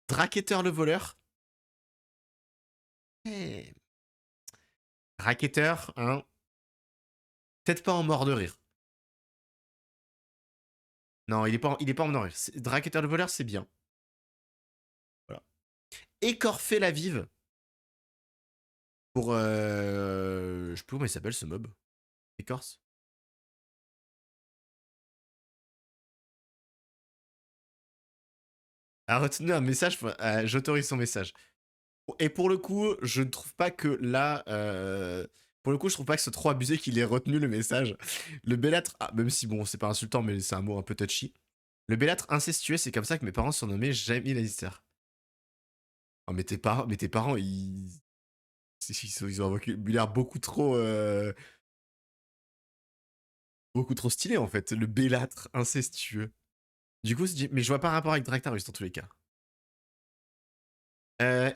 Dracetteur le voleur. Eh. Racketteur, hein. Peut-être pas en mort de rire. Non, il est pas en mort de rire. Dracetteur le voleur, c'est bien. Voilà. Écorfer la vive. Pour. Je sais plus comment il s'appelle ce mob. Écorce. A retenu un message. J'autorise son message. Et pour le coup, je ne trouve pas que là. Pour le coup, je trouve pas que c'est trop abusé qu'il ait retenu le message. Le bellâtre, même si bon, c'est pas insultant, mais c'est un mot un peu touchy. Le bellâtre incestueux, c'est comme ça que mes parents sont nommés Jamie Lannister. Oh, mais tes parents, ils ont un vocabulaire beaucoup trop stylé en fait. Le bellâtre incestueux. Du coup, mais je vois pas rapport avec Dractarus dans tous les cas.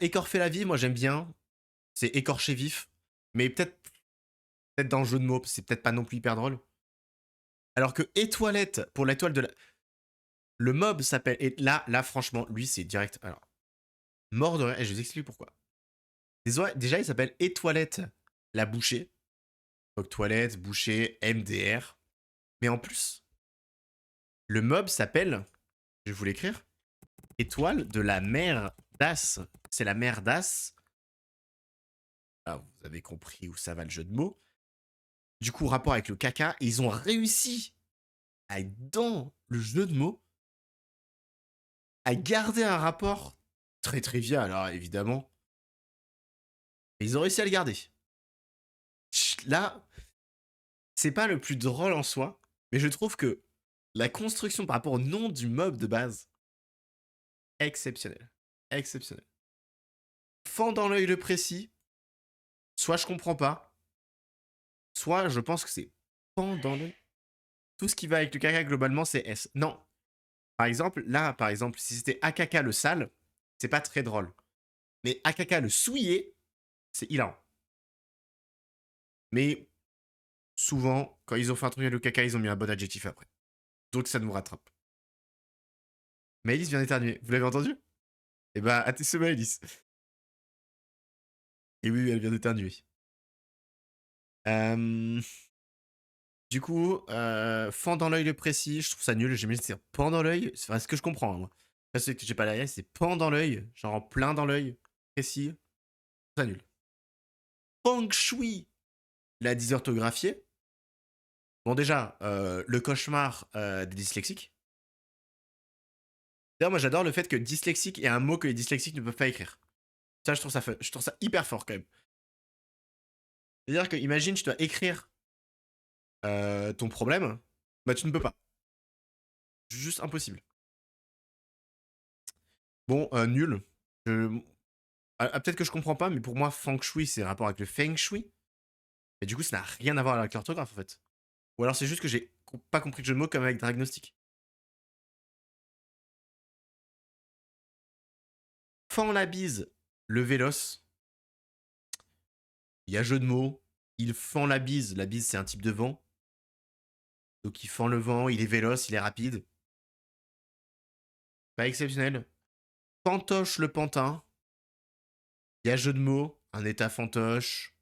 Écorfer la vie, moi j'aime bien. C'est écorcher vif. Mais peut-être dans le jeu de mots, c'est peut-être pas non plus hyper drôle. Alors que étoilette, pour l'étoile de la. Le mob s'appelle. Et là, franchement, lui, c'est direct. Alors, mort de rire, et je vous explique pourquoi. Déjà, il s'appelle étoilette la bouchée. Donc, toilette, bouchée, MDR. Mais en plus, le mob s'appelle. Je vais vous l'écrire. Étoile de la mer d'As. C'est la mer d'As. Ah, vous avez compris où ça va le jeu de mots. Du coup, rapport avec le caca, ils ont réussi à être dans le jeu de mots, à garder un rapport très trivial, alors évidemment. Mais ils ont réussi à le garder. Là, c'est pas le plus drôle en soi, mais je trouve que la construction par rapport au nom du mob de base, exceptionnel. Exceptionnel. Fend dans l'œil le précis, soit je comprends pas, soit je pense que c'est fend dans l'œil. Tout ce qui va avec le caca globalement, c'est S. Non. Par exemple, si c'était AKK le sale, c'est pas très drôle. Mais AKK le souillé, c'est hilarant. Mais souvent, quand ils ont fait un truc avec le caca, ils ont mis un bon adjectif après. Donc ça nous rattrape. Maëlys vient d'éternuer. Vous l'avez entendu? Eh bah, attention Maëlys. Et oui, elle vient d'éternuer. Du coup, fend dans l'œil le précis, je trouve ça nul. J'aime bien dire pend dans l'œil. C'est ce que je comprends, hein, moi. Parce que j'ai pas la c'est pend dans l'œil, genre en plein dans l'œil, précis. C'est nul. Feng Shui, la dysorthographiée. Bon, déjà, le cauchemar des dyslexiques. D'ailleurs, moi j'adore le fait que dyslexique est un mot que les dyslexiques ne peuvent pas écrire. Ça, je trouve ça hyper fort quand même. C'est-à-dire que, imagine, tu dois écrire ton problème, bah tu ne peux pas. Juste impossible. Bon, nul. Peut-être que je comprends pas, mais pour moi, Feng Shui, c'est rapport avec le Feng Shui. Et du coup, ça n'a rien à voir avec l'orthographe en fait. Ou alors c'est juste que j'ai pas compris le jeu de mots comme avec Diagnostic. Fend la bise, le véloce. Il y a jeu de mots. Il fend la bise. La bise, c'est un type de vent. Donc il fend le vent, il est véloce, il est rapide. Pas exceptionnel. Fantoche le pantin. Il y a jeu de mots. Un état fantoche.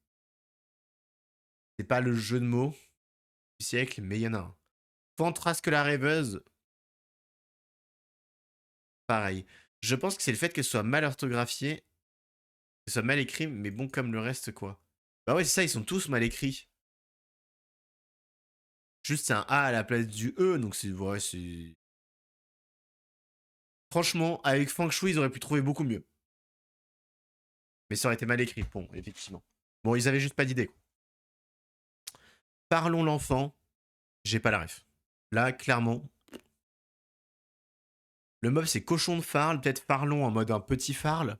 C'est pas le jeu de mots. du siècle, mais il y en a un. Fantrasque la rêveuse, pareil. Je pense que c'est le fait qu'elle soit mal orthographiée, qu'elle soit mal écrite, mais bon, comme le reste, quoi. Bah ouais, c'est ça, ils sont tous mal écrits. Juste, c'est un A à la place du E, donc c'est... Ouais, c'est... Franchement, avec Feng Shui, ils auraient pu trouver beaucoup mieux. Mais ça aurait été mal écrit, bon, effectivement. Bon, ils avaient juste pas d'idée, quoi. Parlons l'enfant, j'ai pas la ref. Là, clairement... Le mob, c'est cochon de farle, peut-être farlon en mode un petit farle.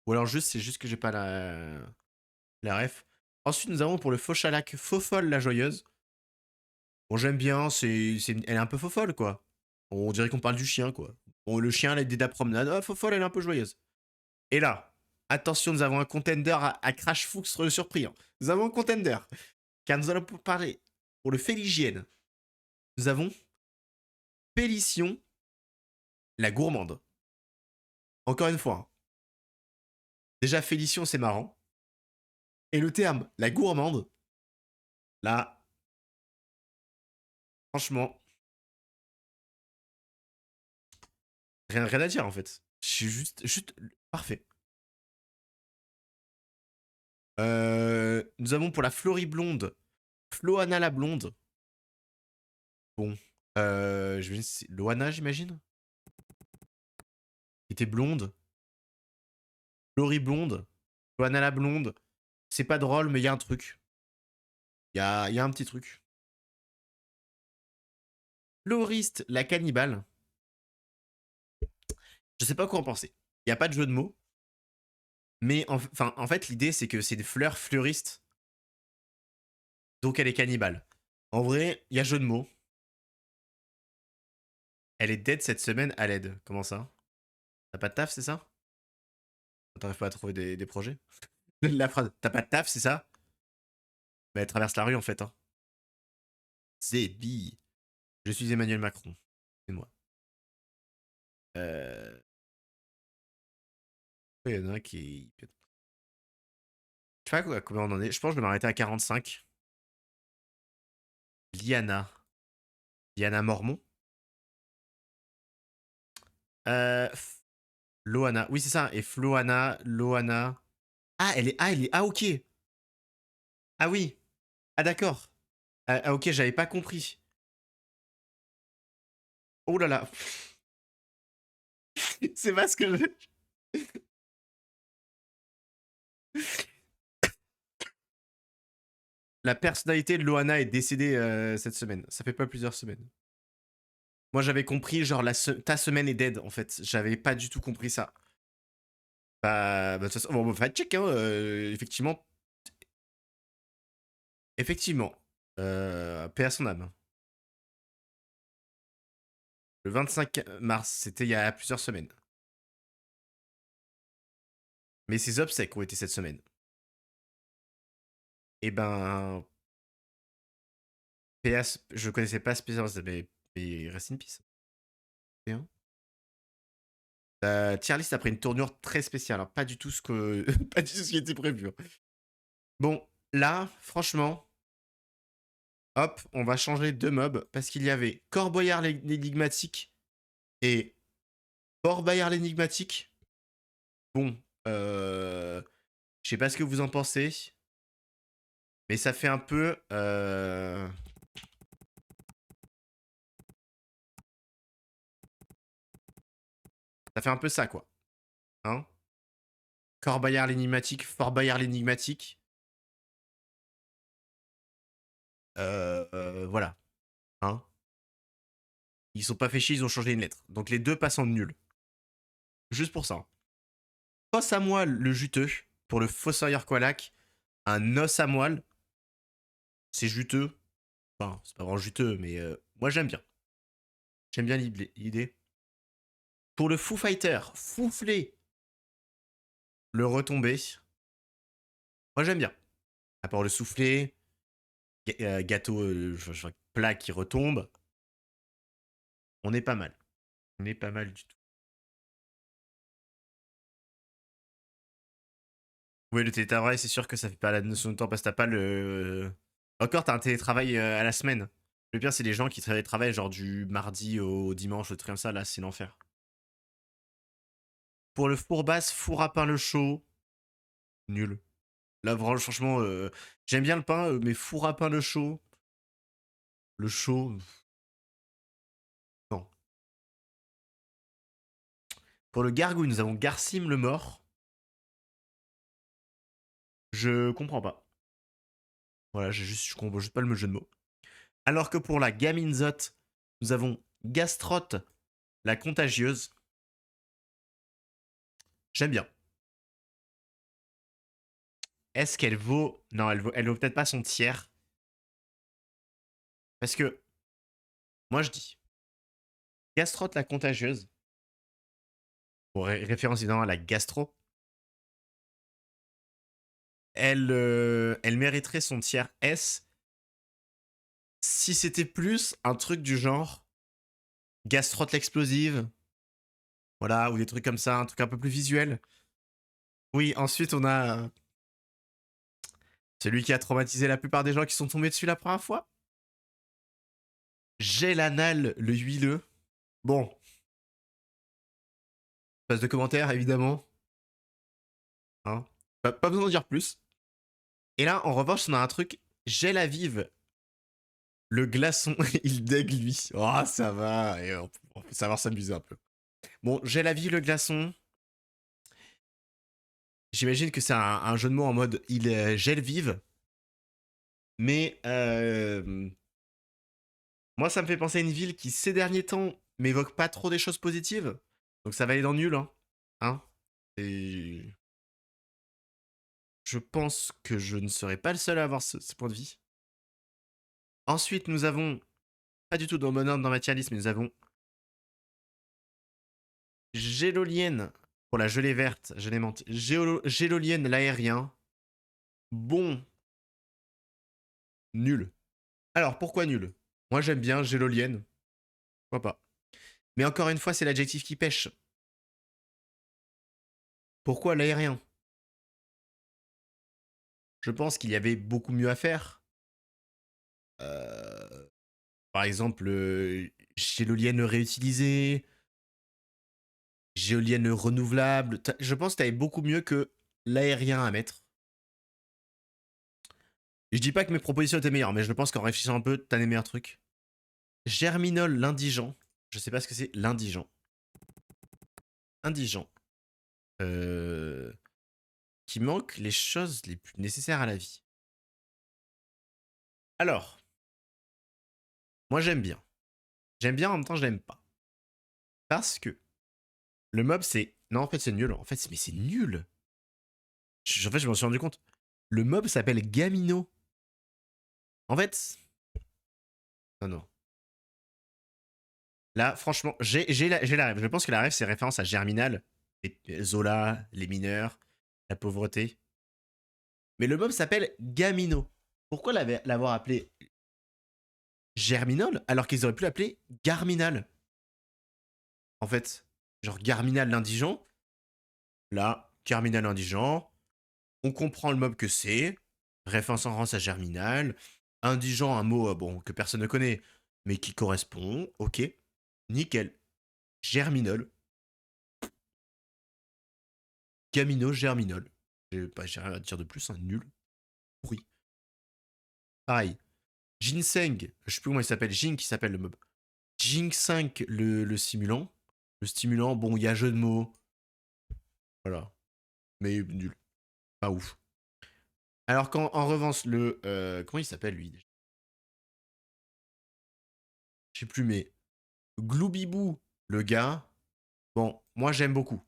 Ou alors juste, c'est juste que j'ai pas la ref. Ensuite, nous avons pour le faux chalac, faux folle la joyeuse. Bon, j'aime bien, elle est un peu faux folle, quoi. On dirait qu'on parle du chien, quoi. Bon, le chien, elle a la promenade. Oh, faux folle, elle est un peu joyeuse. Et là, attention, nous avons un contender à Crash Fuchs surpris. Hein. Nous avons un contender. Car nous allons parler pour le Féligienne. Nous avons Pélition, la gourmande. Encore une fois. Hein. Déjà, Félition, c'est marrant. Et le terme, la gourmande, là, franchement, rien à dire en fait. Je suis juste parfait. Nous avons pour la Floriblonde, Floana la blonde. Bon, Loana, j'imagine. Qui était blonde. Floriblonde, Floana la blonde. C'est pas drôle, mais il y a un truc. Il y a un petit truc. Floriste la cannibale. Je sais pas quoi en penser. Il y a pas de jeu de mots. Mais en fait, l'idée, c'est que c'est des fleurs fleuristes. Donc elle est cannibale. En vrai, il y a jeu de mots. Elle est dead cette semaine à l'aide. Comment ça? T'as pas de taf, c'est ça? T'arrives pas à trouver des projets? La phrase, t'as pas de taf, c'est ça? Bah, elle traverse la rue en fait. Hein. Zébi. Je suis Emmanuel Macron. C'est moi. Euh... Il y en a un qui. Je sais pas quoi, combien on en est. Je pense que je vais m'arrêter à 45. Liana. Liana Mormon. Euh... Loana. Oui, c'est ça. Et Floana, Loana. Ah, elle est. Ah, elle est. Ah, ok. Ah oui. Ah, d'accord. Ah, ok, j'avais pas compris. Oh là là. C'est pas ce que je. La personnalité de Loana est décédée cette semaine. Ça fait pas plusieurs semaines. Moi, j'avais compris, genre, ta semaine est dead, en fait. J'avais pas du tout compris ça. De toute façon, bon, fact check, hein, effectivement. Effectivement. Paix à son âme. Le 25 mars, c'était il y a plusieurs semaines. Mais ses obsèques ont été cette semaine. Et ben. Je connaissais pas spécialement, mais rest in peace. Bien. Tier list après une tournure très spéciale. Hein. Pas du tout ce que. Pas du tout ce qui était prévu. Hein. Bon, là, franchement. Hop, on va changer de mob parce qu'il y avait Corboyard l'énigmatique et Fort Bayard l'énigmatique. Bon, je sais pas ce que vous en pensez, mais ça fait un peu. Ça fait un peu ça, quoi. Hein? Corbayard l'énigmatique, Fort Bayard l'énigmatique. Voilà. Hein? Ils sont pas fait chier, ils ont changé une lettre. Donc les deux passent en nul. Juste pour ça. Hein. Os à moelle le juteux pour le fossoyeur Qualac. Un os à moelle. C'est juteux. Enfin, c'est pas vraiment juteux, mais moi j'aime bien. J'aime bien l'idée. Pour le Foo Fighter, fouflé le retombé. Moi j'aime bien. À part le soufflé, gâteau, plat qui retombe. On est pas mal. On est pas mal du tout. Oui, le télétravail, c'est sûr que ça fait pas la notion de temps parce que t'as pas le. Encore, t'as un télétravail à la semaine. Le pire, c'est les gens qui travaillent genre du mardi au dimanche, le truc comme ça, là, c'est l'enfer. Pour le four basse, four à pain le chaud, nul. Là, franchement, j'aime bien le pain, mais four à pain le chaud, non. Pour le gargouille, nous avons Garcim le mort. Je comprends pas. Voilà, je comprends juste pas le jeu de mots. Alors que pour la gaminzotte, nous avons Gastrotte la contagieuse. J'aime bien. Est-ce qu'elle vaut... Non, elle vaut peut-être pas son tiers. Parce que, moi je dis, Gastrotte la contagieuse, pour référence évidemment à la gastro, elle mériterait son tiers S si c'était plus un truc du genre Gastrotte l'explosive, voilà, ou des trucs comme ça, un truc un peu plus visuel. Oui, ensuite on a celui qui a traumatisé la plupart des gens qui sont tombés dessus la première fois. J'ai l'anal, le huileux. Bon. Passe de commentaires, évidemment. Hein, pas besoin d'en dire plus. Et là, en revanche, on a un truc. J'ai la vive. Le glaçon, il dégue lui. Oh, ça va. Et on peut savoir s'amuser un peu. Bon, j'ai la vive, le glaçon. J'imagine que c'est un jeu de mots en mode il gèle vive. Mais moi, ça me fait penser à une ville qui, ces derniers temps, m'évoque pas trop des choses positives. Donc ça va aller dans nul, hein. Hein. Et je pense que je ne serai pas le seul à avoir ce point de vie. Ensuite, nous avons, pas du tout dans mon ordre dans ma tier list, mais nous avons Gélolienne pour la gelée verte, je l'ai menti. Gélolienne l'aérien. Bon. Nul. Alors, pourquoi nul? Moi, j'aime bien Gélolienne. Pourquoi pas? Mais encore une fois, c'est l'adjectif qui pêche. Pourquoi l'aérien? Je pense qu'il y avait beaucoup mieux à faire. Par exemple, Gélolienne réutilisée, Géolienne renouvelable. Je pense que t'avais beaucoup mieux que l'aérien à mettre. Et je dis pas que mes propositions étaient meilleures, mais je pense qu'en réfléchissant un peu, t'as les meilleurs trucs. Germinol l'indigent. Je sais pas ce que c'est, l'indigent. Indigent. Qui manque les choses les plus nécessaires à la vie. Alors, moi j'aime bien. J'aime bien, en même temps je l'aime pas. Parce que le mob c'est... Non, en fait c'est nul. En fait, mais c'est nul. En fait, je m'en suis rendu compte. Le mob s'appelle Gamino. En fait... Non, non. Là, franchement, j'ai la rêve. Je pense que la rêve, c'est référence à Germinal, Zola, les mineurs, la pauvreté. Mais le mob s'appelle Gamino. Pourquoi l'avoir appelé Germinal alors qu'ils auraient pu l'appeler Garminal? En fait, genre Garminal l'indigent. Là, Garminal indigent. On comprend le mob que c'est. Référence à Germinal. Indigent, un mot bon, que personne ne connaît, mais qui correspond. Ok. Nickel. Germinal. Camino Germinal. J'ai rien à dire de plus, hein, nul. Pourri. Pareil. Ginseng, je sais plus comment il s'appelle. Jing qui s'appelle le mob. Ginseng, le simulant. Le stimulant, bon, il y a jeu de mots. Voilà. Mais nul. Pas ouf. Alors qu'en revanche, le... comment il s'appelle lui? Je sais plus, mais... Gloobibou, le gars. Bon, moi j'aime beaucoup.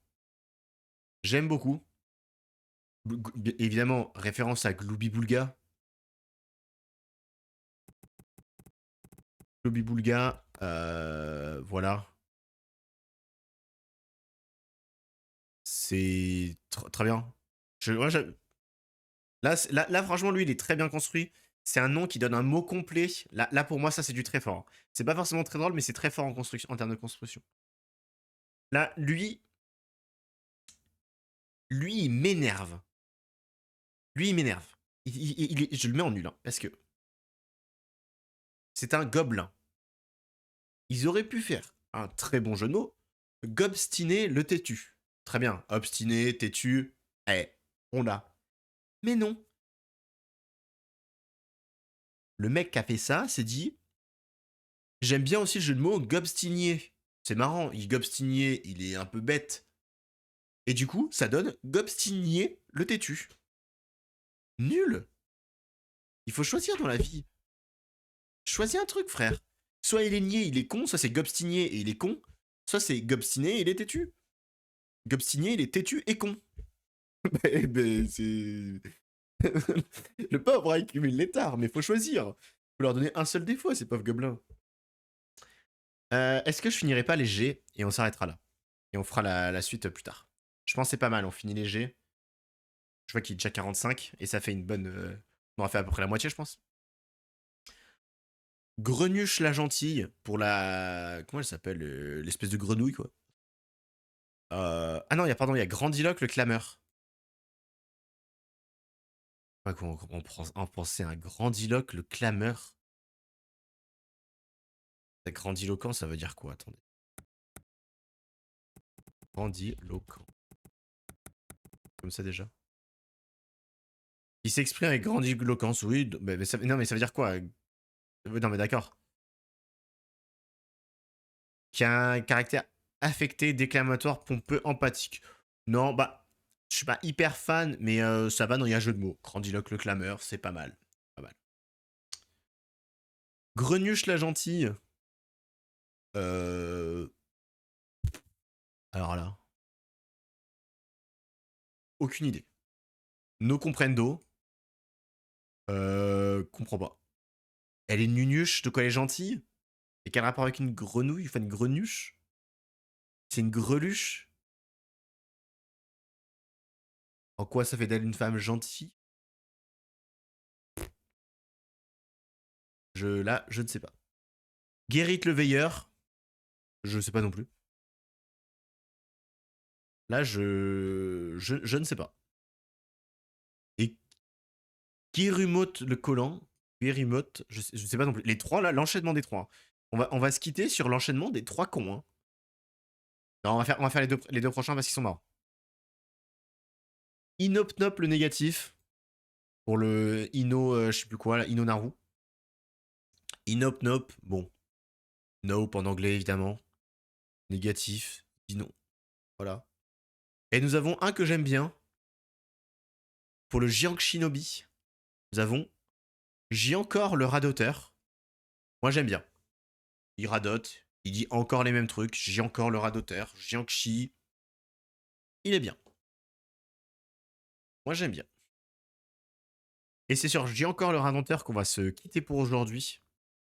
J'aime beaucoup. Évidemment, référence à Gloobiboulga. Gloobiboulga, voilà. C'est très bien. Là, franchement, lui, il est très bien construit. C'est un nom qui donne un mot complet. Là pour moi, ça, c'est du très fort. C'est pas forcément très drôle, mais c'est très fort en construction, en termes de construction. Là, lui, il m'énerve. Lui, il m'énerve. Je le mets en nul, hein, parce que c'est un gobelin. Ils auraient pu faire un très bon jeu de mots. Gobstiné le têtu. Très bien. Obstiné, têtu. Eh, on l'a. Mais non. Le mec qui a fait ça s'est dit j'aime bien aussi le jeu de mots gobstinier. C'est marrant, il gobstinier, il est un peu bête. Et du coup, ça donne gobstinier le têtu. Nul. Il faut choisir dans la vie. Choisis un truc, frère. Soit il est niais, il est con, soit c'est gobstinier et il est con, soit c'est gobstiné et il est têtu. Gobstinier, il est têtu et con. C'est... Le pauvre, il cumule les tares, mais faut choisir. Faut leur donner un seul défaut à ces pauvres gobelins. Est-ce que je finirai pas les G et on s'arrêtera là. Et on fera la suite plus tard. Je pense que c'est pas mal, on finit les G. Je vois qu'il est déjà 45 et ça fait une bonne... On aura fait à peu près la moitié, je pense. Grenuche la gentille pour la... Comment elle s'appelle l'espèce de grenouille, quoi. Ah non, il y a Grandiloque le clameur. On pensait à un Grandiloque le clameur. Grandiloquent, ça veut dire quoi? Attendez. Grandiloquent. Comme ça déjà. Il s'exprime avec grandiloquence, oui. Non, mais ça veut dire quoi? Non, mais d'accord. Qui a un caractère affecté, déclamatoire, pompeux, empathique. Non, bah, je suis pas hyper fan, mais ça va, non, il y a un jeu de mots. Grandiloque le clameur, c'est pas mal. Pas mal. Grenuche la gentille. Alors là. Aucune idée. No comprendo. Comprends pas. Elle est nunuche, de quoi elle est gentille? Et quel rapport avec une grenouille? Enfin, une grenuche? C'est une greluche? En quoi ça fait d'elle une femme gentille? Là, je ne sais pas. Guérit le veilleur. Je sais pas non plus. Là, je ne sais pas. Et Guérumote le collant. Guérimote, je sais pas non plus. Les trois, là, l'enchaînement des trois. Hein. On va se quitter sur l'enchaînement des trois cons. Hein. Non, on va faire les deux prochains parce qu'ils sont morts. Inopnop le négatif. Pour le Ino, je sais plus quoi, là, Ino Naru. Inopnop, bon. Nope en anglais, évidemment. Négatif, dis non. Voilà. Et nous avons un que j'aime bien. Pour le Jiang Shinobi, nous avons Jiankor le radoteur. Moi, j'aime bien. Il radote, il dit encore les mêmes trucs. Jiankor le radoteur, Jiangxi. Il est bien. Moi, j'aime bien. Et c'est sur Jiankor le radoteur qu'on va se quitter pour aujourd'hui.